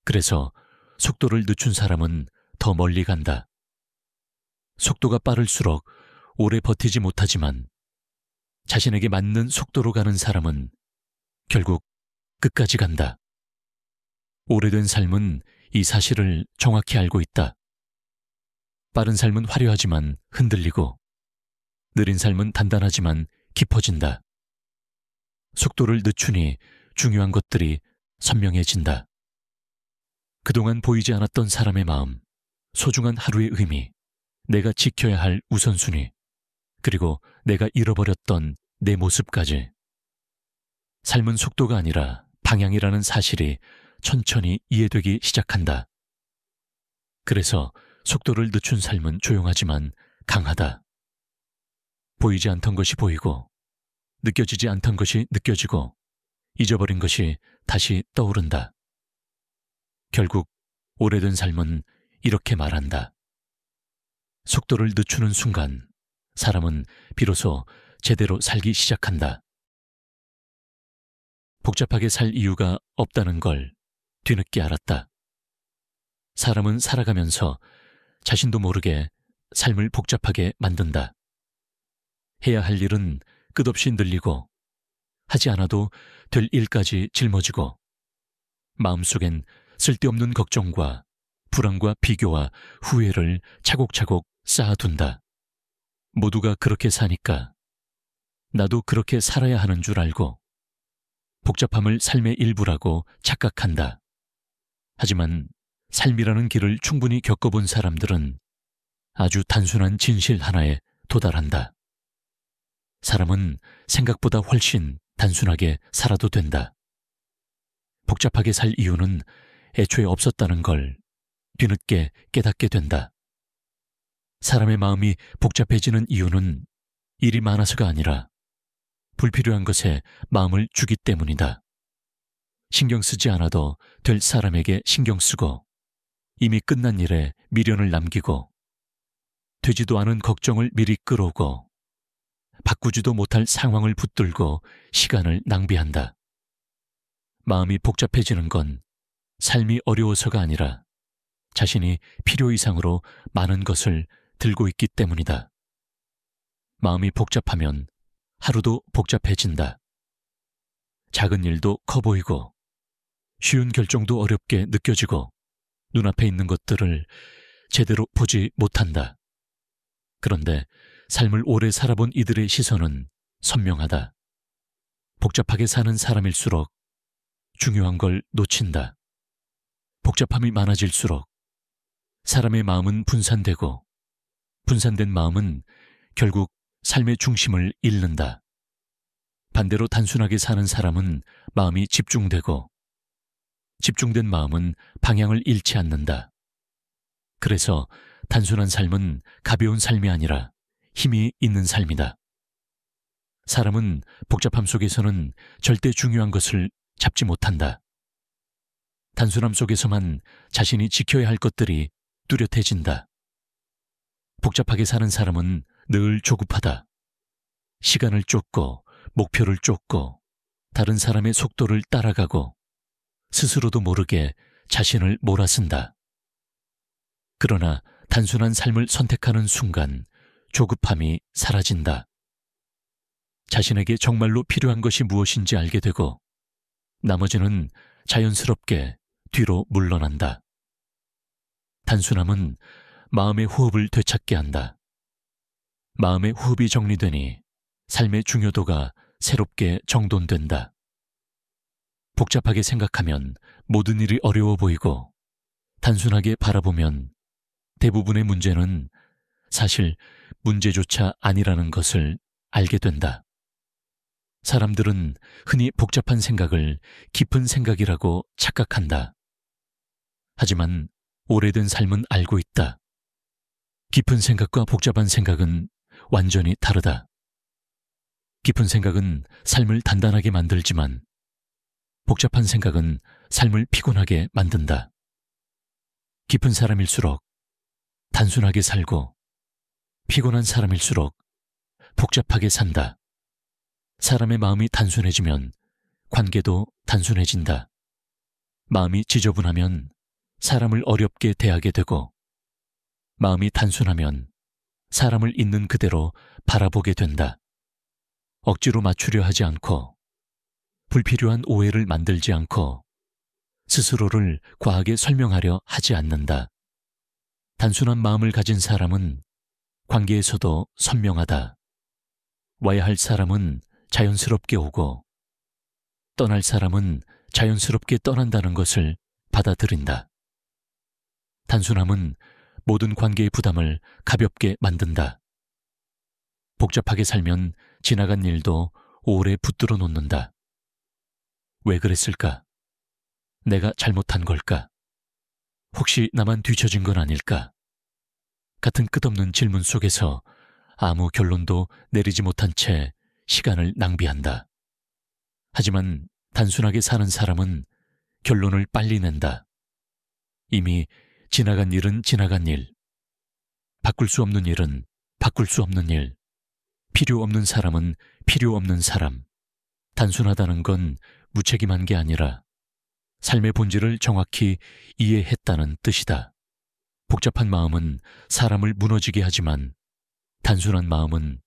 그래서 속도를 늦춘 사람은 더 멀리 간다. 속도가 빠를수록 오래 버티지 못하지만 자신에게 맞는 속도로 가는 사람은 결국 끝까지 간다. 오래된 삶은 이 사실을 정확히 알고 있다. 빠른 삶은 화려하지만 흔들리고 느린 삶은 단단하지만 깊어진다. 속도를 늦추니 중요한 것들이 선명해진다. 그동안 보이지 않았던 사람의 마음, 소중한 하루의 의미, 내가 지켜야 할 우선순위, 그리고 내가 잃어버렸던 내 모습까지. 삶은 속도가 아니라 방향이라는 사실이 천천히 이해되기 시작한다. 그래서 속도를 늦춘 삶은 조용하지만 강하다. 보이지 않던 것이 보이고, 느껴지지 않던 것이 느껴지고, 잊어버린 것이 다시 떠오른다. 결국 오래된 삶은 이렇게 말한다. 속도를 늦추는 순간 사람은 비로소 제대로 살기 시작한다. 복잡하게 살 이유가 없다는 걸 뒤늦게 알았다. 사람은 살아가면서 자신도 모르게 삶을 복잡하게 만든다. 해야 할 일은 끝없이 늘리고 하지 않아도 될 일까지 짊어지고 마음속엔 쓸데없는 걱정과 불안과 비교와 후회를 차곡차곡 쌓아둔다. 모두가 그렇게 사니까 나도 그렇게 살아야 하는 줄 알고 복잡함을 삶의 일부라고 착각한다. 하지만 삶이라는 길을 충분히 겪어본 사람들은 아주 단순한 진실 하나에 도달한다. 사람은 생각보다 훨씬 단순하게 살아도 된다. 복잡하게 살 이유는 애초에 없었다는 걸 뒤늦게 깨닫게 된다. 사람의 마음이 복잡해지는 이유는 일이 많아서가 아니라 불필요한 것에 마음을 주기 때문이다. 신경 쓰지 않아도 될 사람에게 신경 쓰고 이미 끝난 일에 미련을 남기고 되지도 않은 걱정을 미리 끌어오고 바꾸지도 못할 상황을 붙들고 시간을 낭비한다. 마음이 복잡해지는 건 삶이 어려워서가 아니라 자신이 필요 이상으로 많은 것을 들고 있기 때문이다. 마음이 복잡하면 하루도 복잡해진다. 작은 일도 커 보이고 쉬운 결정도 어렵게 느껴지고 눈앞에 있는 것들을 제대로 보지 못한다. 그런데 삶을 오래 살아본 이들의 시선은 선명하다. 복잡하게 사는 사람일수록 중요한 걸 놓친다. 복잡함이 많아질수록 사람의 마음은 분산되고 분산된 마음은 결국 삶의 중심을 잃는다. 반대로 단순하게 사는 사람은 마음이 집중되고 집중된 마음은 방향을 잃지 않는다. 그래서 단순한 삶은 가벼운 삶이 아니라 힘이 있는 삶이다. 사람은 복잡함 속에서는 절대 중요한 것을 잡지 못한다. 단순함 속에서만 자신이 지켜야 할 것들이 뚜렷해진다. 복잡하게 사는 사람은 늘 조급하다. 시간을 쫓고 목표를 쫓고 다른 사람의 속도를 따라가고 스스로도 모르게 자신을 몰아쓴다. 그러나 단순한 삶을 선택하는 순간 조급함이 사라진다. 자신에게 정말로 필요한 것이 무엇인지 알게 되고 나머지는 자연스럽게 뒤로 물러난다. 단순함은 마음의 호흡을 되찾게 한다. 마음의 호흡이 정리되니 삶의 중요도가 새롭게 정돈된다. 복잡하게 생각하면 모든 일이 어려워 보이고 단순하게 바라보면 대부분의 문제는 사실 문제조차 아니라는 것을 알게 된다. 사람들은 흔히 복잡한 생각을 깊은 생각이라고 착각한다. 하지만 오래된 삶은 알고 있다. 깊은 생각과 복잡한 생각은 완전히 다르다. 깊은 생각은 삶을 단단하게 만들지만 복잡한 생각은 삶을 피곤하게 만든다. 깊은 사람일수록 단순하게 살고 피곤한 사람일수록 복잡하게 산다. 사람의 마음이 단순해지면 관계도 단순해진다. 마음이 지저분하면 사람을 어렵게 대하게 되고 마음이 단순하면 사람을 있는 그대로 바라보게 된다. 억지로 맞추려 하지 않고 불필요한 오해를 만들지 않고 스스로를 과하게 설명하려 하지 않는다. 단순한 마음을 가진 사람은 관계에서도 선명하다. 와야 할 사람은 자연스럽게 오고 떠날 사람은 자연스럽게 떠난다는 것을 받아들인다. 단순함은 모든 관계의 부담을 가볍게 만든다. 복잡하게 살면 지나간 일도 오래 붙들어 놓는다. 왜 그랬을까? 내가 잘못한 걸까? 혹시 나만 뒤처진 건 아닐까? 같은 끝없는 질문 속에서 아무 결론도 내리지 못한 채 시간을 낭비한다. 하지만 단순하게 사는 사람은 결론을 빨리 낸다. 이미 지나간 일은 지나간 일, 바꿀 수 없는 일은 바꿀 수 없는 일, 필요 없는 사람은 필요 없는 사람. 단순하다는 건 무책임한 게 아니라 삶의 본질을 정확히 이해했다는 뜻이다. 복잡한 마음은 사람을 무너지게 하지만 단순한 마음은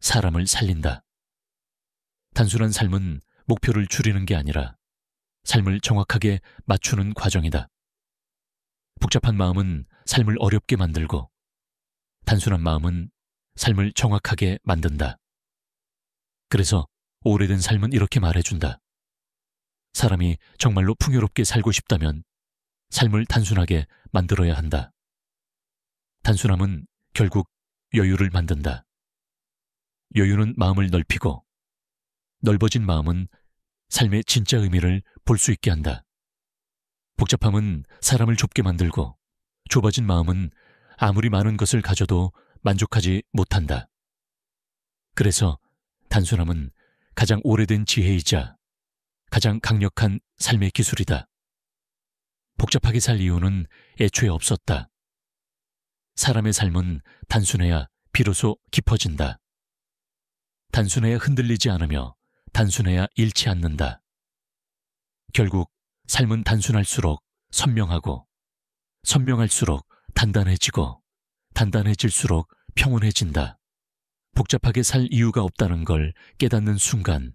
사람을 살린다. 단순한 삶은 목표를 줄이는 게 아니라 삶을 정확하게 맞추는 과정이다. 복잡한 마음은 삶을 어렵게 만들고 단순한 마음은 삶을 정확하게 만든다. 그래서 오래된 삶은 이렇게 말해준다. 사람이 정말로 풍요롭게 살고 싶다면 삶을 단순하게 만들어야 한다. 단순함은 결국 여유를 만든다. 여유는 마음을 넓히고 넓어진 마음은 삶의 진짜 의미를 볼 수 있게 한다. 복잡함은 사람을 좁게 만들고 좁아진 마음은 아무리 많은 것을 가져도 만족하지 못한다. 그래서 단순함은 가장 오래된 지혜이자 가장 강력한 삶의 기술이다. 복잡하게 살 이유는 애초에 없었다. 사람의 삶은 단순해야 비로소 깊어진다. 단순해야 흔들리지 않으며 단순해야 잃지 않는다. 결국 삶은 단순할수록 선명하고 선명할수록 단단해지고 단단해질수록 평온해진다. 복잡하게 살 이유가 없다는 걸 깨닫는 순간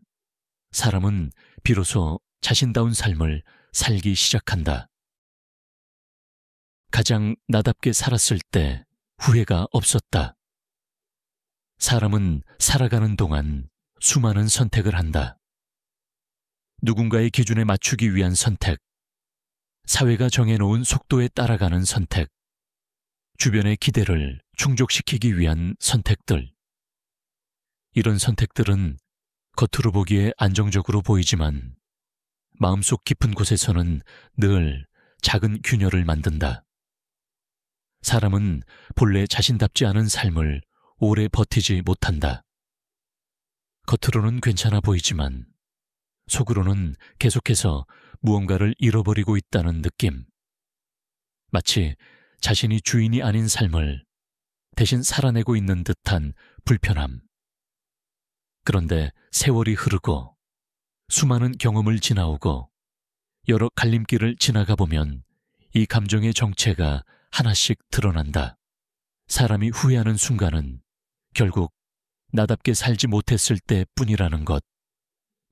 사람은 비로소 자신다운 삶을 살기 시작한다. 가장 나답게 살았을 때 후회가 없었다. 사람은 살아가는 동안 수많은 선택을 한다. 누군가의 기준에 맞추기 위한 선택, 사회가 정해놓은 속도에 따라가는 선택, 주변의 기대를 충족시키기 위한 선택들. 이런 선택들은 겉으로 보기에 안정적으로 보이지만 마음속 깊은 곳에서는 늘 작은 균열을 만든다. 사람은 본래 자신답지 않은 삶을 오래 버티지 못한다. 겉으로는 괜찮아 보이지만 속으로는 계속해서 무언가를 잃어버리고 있다는 느낌. 마치 자신이 주인이 아닌 삶을 대신 살아내고 있는 듯한 불편함. 그런데 세월이 흐르고 수많은 경험을 지나오고 여러 갈림길을 지나가 보면 이 감정의 정체가 하나씩 드러난다. 사람이 후회하는 순간은 결국 나답게 살지 못했을 때뿐이라는 것.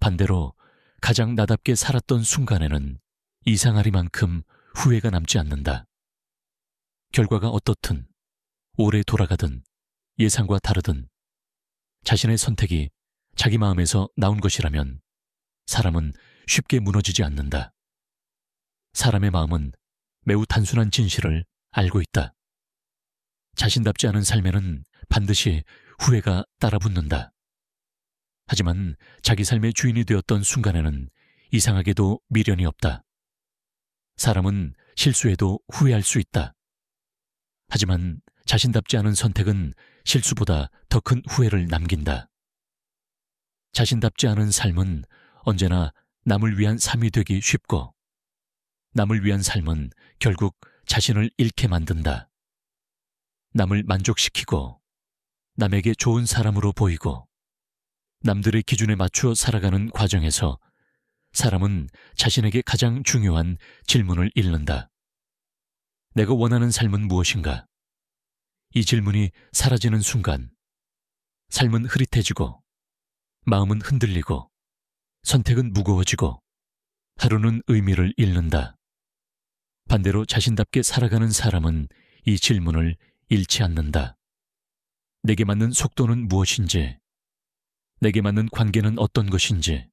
반대로 가장 나답게 살았던 순간에는 이상하리만큼 후회가 남지 않는다. 결과가 어떻든, 오래 돌아가든, 예상과 다르든 자신의 선택이 자기 마음에서 나온 것이라면 사람은 쉽게 무너지지 않는다. 사람의 마음은 매우 단순한 진실을 알고 있다. 자신답지 않은 삶에는 반드시 후회가 따라붙는다. 하지만 자기 삶의 주인이 되었던 순간에는 이상하게도 미련이 없다. 사람은 실수해도 후회할 수 있다. 하지만 자신답지 않은 선택은 실수보다 더 큰 후회를 남긴다. 자신답지 않은 삶은 언제나 남을 위한 삶이 되기 쉽고 남을 위한 삶은 결국 자신을 잃게 만든다. 남을 만족시키고 남에게 좋은 사람으로 보이고 남들의 기준에 맞추어 살아가는 과정에서 사람은 자신에게 가장 중요한 질문을 잃는다. 내가 원하는 삶은 무엇인가? 이 질문이 사라지는 순간 삶은 흐릿해지고 마음은 흔들리고 선택은 무거워지고 하루는 의미를 잃는다. 반대로 자신답게 살아가는 사람은 이 질문을 잃지 않는다. 내게 맞는 속도는 무엇인지, 내게 맞는 관계는 어떤 것인지,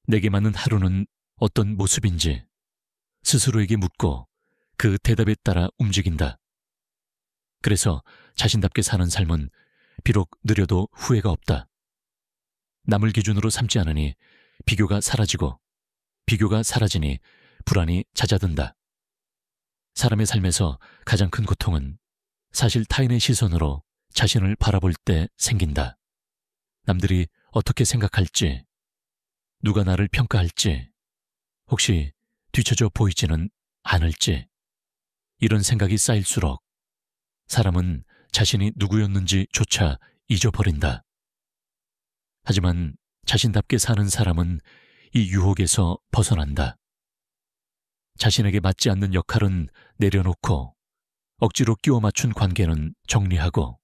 내게 맞는 하루는 어떤 모습인지 스스로에게 묻고 그 대답에 따라 움직인다. 그래서 자신답게 사는 삶은 비록 느려도 후회가 없다. 남을 기준으로 삼지 않으니 비교가 사라지고 비교가 사라지니 불안이 잦아든다. 사람의 삶에서 가장 큰 고통은 사실 타인의 시선으로 자신을 바라볼 때 생긴다. 남들이 어떻게 생각할지, 누가 나를 평가할지, 혹시 뒤처져 보이지는 않을지, 이런 생각이 쌓일수록 사람은 자신이 누구였는지조차 잊어버린다. 하지만 자신답게 사는 사람은 이 유혹에서 벗어난다. 자신에게 맞지 않는 역할은 내려놓고 억지로 끼워 맞춘 관계는 정리하고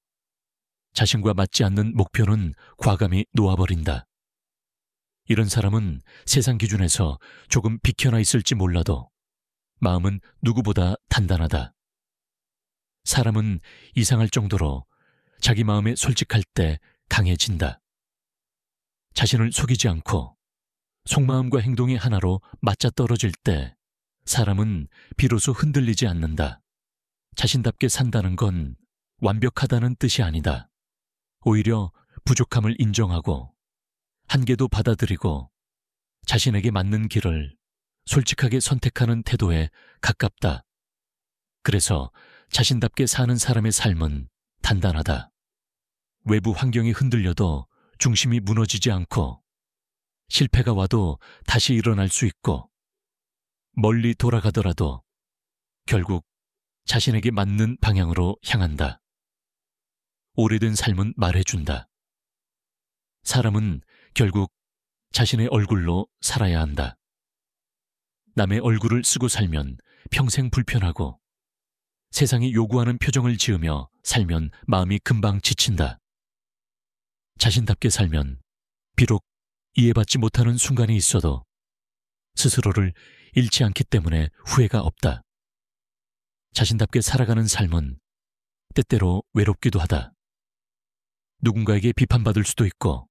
자신과 맞지 않는 목표는 과감히 놓아버린다. 이런 사람은 세상 기준에서 조금 비켜나 있을지 몰라도 마음은 누구보다 단단하다. 사람은 이상할 정도로 자기 마음에 솔직할 때 강해진다. 자신을 속이지 않고 속마음과 행동이 하나로 맞아떨어질 때 사람은 비로소 흔들리지 않는다. 자신답게 산다는 건 완벽하다는 뜻이 아니다. 오히려 부족함을 인정하고 한계도 받아들이고 자신에게 맞는 길을 솔직하게 선택하는 태도에 가깝다. 그래서 자신답게 사는 사람의 삶은 단단하다. 외부 환경이 흔들려도 중심이 무너지지 않고 실패가 와도 다시 일어날 수 있고 멀리 돌아가더라도 결국 자신에게 맞는 방향으로 향한다. 오래된 삶은 말해준다. 사람은 결국 자신의 얼굴로 살아야 한다. 남의 얼굴을 쓰고 살면 평생 불편하고 세상이 요구하는 표정을 지으며 살면 마음이 금방 지친다. 자신답게 살면 비록 이해받지 못하는 순간이 있어도 스스로를 잃지 않기 때문에 후회가 없다. 자신답게 살아가는 삶은 때때로 외롭기도 하다. 누군가에게 비판받을 수도 있고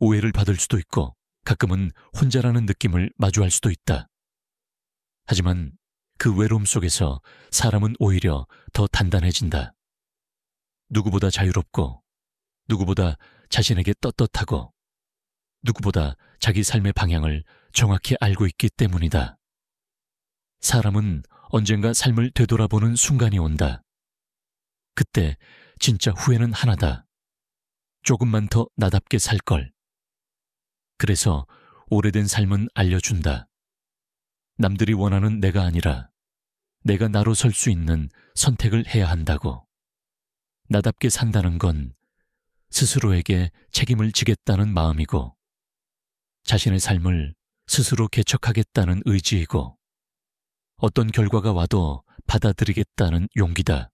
오해를 받을 수도 있고 가끔은 혼자라는 느낌을 마주할 수도 있다. 하지만 그 외로움 속에서 사람은 오히려 더 단단해진다. 누구보다 자유롭고 누구보다 자신에게 떳떳하고 누구보다 자기 삶의 방향을 정확히 알고 있기 때문이다. 사람은 언젠가 삶을 되돌아보는 순간이 온다. 그때 진짜 후회는 하나다. 조금만 더 나답게 살 걸. 그래서 오래된 삶은 알려준다. 남들이 원하는 내가 아니라 내가 나로 설 수 있는 선택을 해야 한다고. 나답게 산다는 건 스스로에게 책임을 지겠다는 마음이고 자신의 삶을 스스로 개척하겠다는 의지이고 어떤 결과가 와도 받아들이겠다는 용기다.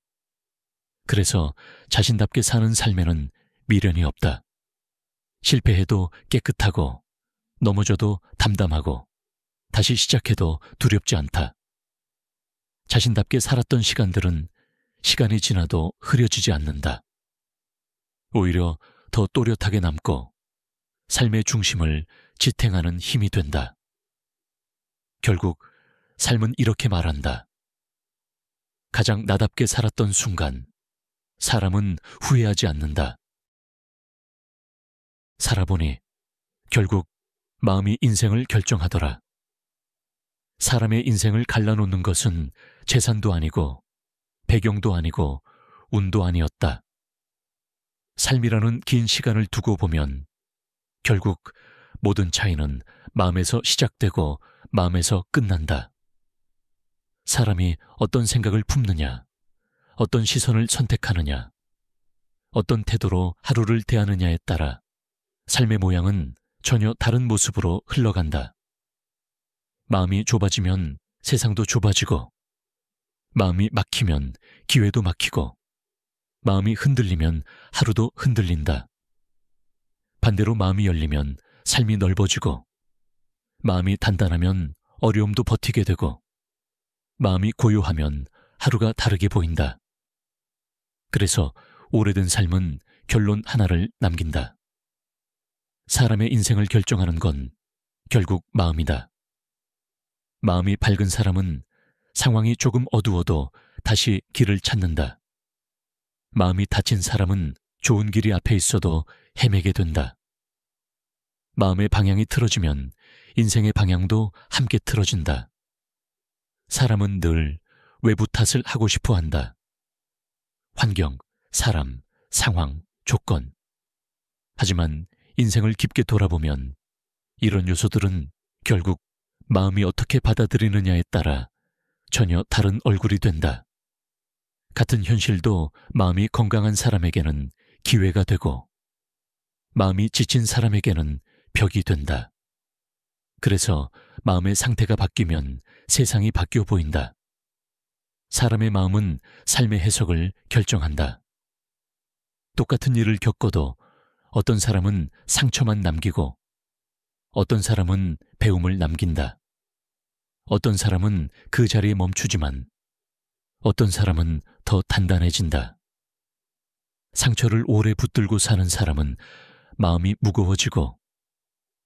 그래서 자신답게 사는 삶에는 미련이 없다. 실패해도 깨끗하고 넘어져도 담담하고 다시 시작해도 두렵지 않다. 자신답게 살았던 시간들은 시간이 지나도 흐려지지 않는다. 오히려 더 또렷하게 남고 삶의 중심을 지탱하는 힘이 된다. 결국 삶은 이렇게 말한다. 가장 나답게 살았던 순간 사람은 후회하지 않는다. 살아보니 결국 마음이 인생을 결정하더라. 사람의 인생을 갈라놓는 것은 재산도 아니고 배경도 아니고 운도 아니었다. 삶이라는 긴 시간을 두고 보면 결국 모든 차이는 마음에서 시작되고 마음에서 끝난다. 사람이 어떤 생각을 품느냐, 어떤 시선을 선택하느냐, 어떤 태도로 하루를 대하느냐에 따라 삶의 모양은 전혀 다른 모습으로 흘러간다. 마음이 좁아지면 세상도 좁아지고, 마음이 막히면 기회도 막히고, 마음이 흔들리면 하루도 흔들린다. 반대로 마음이 열리면 삶이 넓어지고, 마음이 단단하면 어려움도 버티게 되고, 마음이 고요하면 하루가 다르게 보인다. 그래서 오래된 삶은 결론 하나를 남긴다. 사람의 인생을 결정하는 건 결국 마음이다. 마음이 밝은 사람은 상황이 조금 어두워도 다시 길을 찾는다. 마음이 닫힌 사람은 좋은 길이 앞에 있어도 헤매게 된다. 마음의 방향이 틀어지면 인생의 방향도 함께 틀어진다. 사람은 늘 외부 탓을 하고 싶어 한다. 환경, 사람, 상황, 조건. 하지만 인생을 깊게 돌아보면 이런 요소들은 결국 마음이 어떻게 받아들이느냐에 따라 전혀 다른 얼굴이 된다. 같은 현실도 마음이 건강한 사람에게는 기회가 되고 마음이 지친 사람에게는 벽이 된다. 그래서 마음의 상태가 바뀌면 세상이 바뀌어 보인다. 사람의 마음은 삶의 해석을 결정한다. 똑같은 일을 겪어도 어떤 사람은 상처만 남기고 어떤 사람은 배움을 남긴다. 어떤 사람은 그 자리에 멈추지만 어떤 사람은 더 단단해진다. 상처를 오래 붙들고 사는 사람은 마음이 무거워지고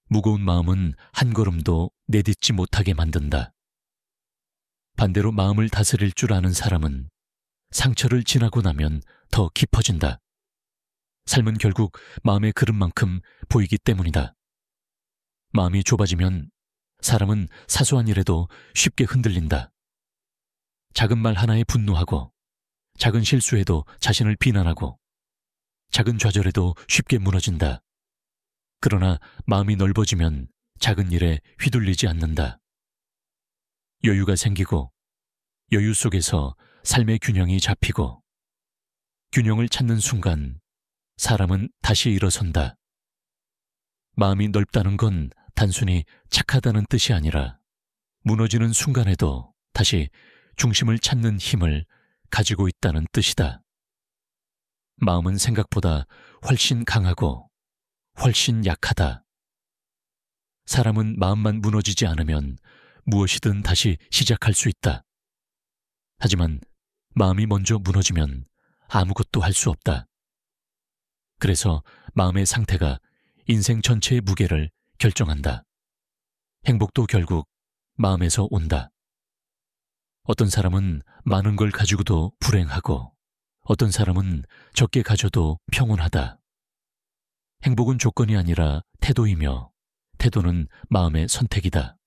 무거운 마음은 한 걸음도 내딛지 못하게 만든다. 반대로 마음을 다스릴 줄 아는 사람은 상처를 지나고 나면 더 깊어진다. 삶은 결국 마음의 그릇만큼 보이기 때문이다. 마음이 좁아지면 사람은 사소한 일에도 쉽게 흔들린다. 작은 말 하나에 분노하고 작은 실수에도 자신을 비난하고 작은 좌절에도 쉽게 무너진다. 그러나 마음이 넓어지면 작은 일에 휘둘리지 않는다. 여유가 생기고 여유 속에서 삶의 균형이 잡히고 균형을 찾는 순간 사람은 다시 일어선다. 마음이 넓다는 건 단순히 착하다는 뜻이 아니라 무너지는 순간에도 다시 중심을 찾는 힘을 가지고 있다는 뜻이다. 마음은 생각보다 훨씬 강하고 훨씬 약하다. 사람은 마음만 무너지지 않으면 무엇이든 다시 시작할 수 있다. 하지만 마음이 먼저 무너지면 아무것도 할 수 없다. 그래서 마음의 상태가 인생 전체의 무게를 결정한다. 행복도 결국 마음에서 온다. 어떤 사람은 많은 걸 가지고도 불행하고 어떤 사람은 적게 가져도 평온하다. 행복은 조건이 아니라 태도이며 태도는 마음의 선택이다.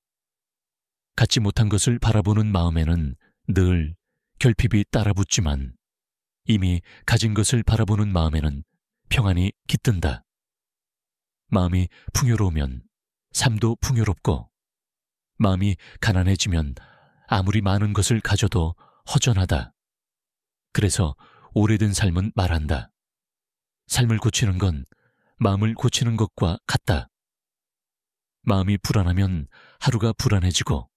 갖지 못한 것을 바라보는 마음에는 늘 결핍이 따라붙지만 이미 가진 것을 바라보는 마음에는 평안이 깃든다. 마음이 풍요로우면 삶도 풍요롭고 마음이 가난해지면 아무리 많은 것을 가져도 허전하다. 그래서 오래된 삶은 말한다. 삶을 고치는 건 마음을 고치는 것과 같다. 마음이 불안하면 하루가 불안해지고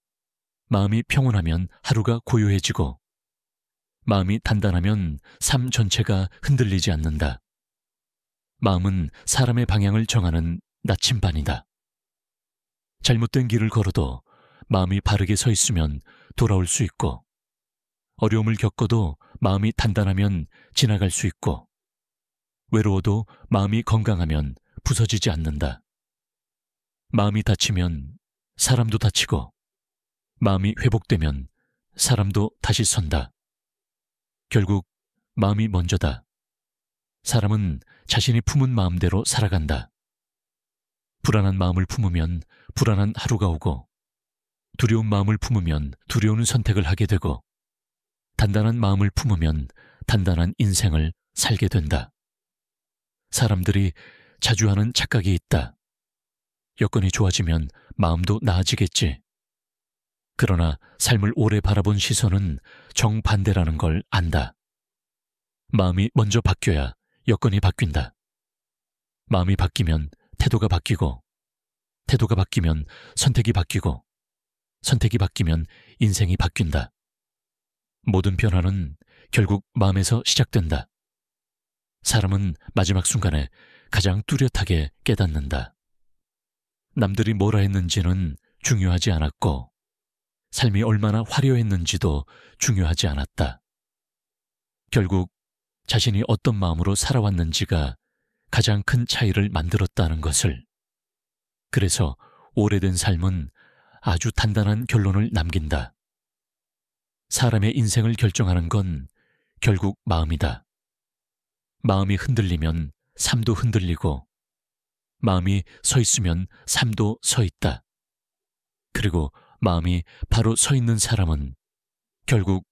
마음이 평온하면 하루가 고요해지고 마음이 단단하면 삶 전체가 흔들리지 않는다. 마음은 사람의 방향을 정하는 나침반이다. 잘못된 길을 걸어도 마음이 바르게 서 있으면 돌아올 수 있고 어려움을 겪어도 마음이 단단하면 지나갈 수 있고 외로워도 마음이 건강하면 부서지지 않는다. 마음이 다치면 사람도 다치고 마음이 회복되면 사람도 다시 선다. 결국 마음이 먼저다. 사람은 자신이 품은 마음대로 살아간다. 불안한 마음을 품으면 불안한 하루가 오고 두려운 마음을 품으면 두려운 선택을 하게 되고 단단한 마음을 품으면 단단한 인생을 살게 된다. 사람들이 자주 하는 착각이 있다. 여건이 좋아지면 마음도 나아지겠지. 그러나 삶을 오래 바라본 시선은 정반대라는 걸 안다. 마음이 먼저 바뀌어야 여건이 바뀐다. 마음이 바뀌면 태도가 바뀌고 태도가 바뀌면 선택이 바뀌고 선택이 바뀌면 인생이 바뀐다. 모든 변화는 결국 마음에서 시작된다. 사람은 마지막 순간에 가장 뚜렷하게 깨닫는다. 남들이 뭐라 했는지는 중요하지 않았고 삶이 얼마나 화려했는지도 중요하지 않았다. 결국 자신이 어떤 마음으로 살아왔는지가 가장 큰 차이를 만들었다는 것을. 그래서 오래된 삶은 아주 단단한 결론을 남긴다. 사람의 인생을 결정하는 건 결국 마음이다. 마음이 흔들리면 삶도 흔들리고 마음이 서 있으면 삶도 서 있다. 그리고 마음이 바로 서 있는 사람은 결국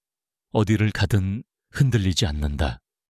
어디를 가든 흔들리지 않는다.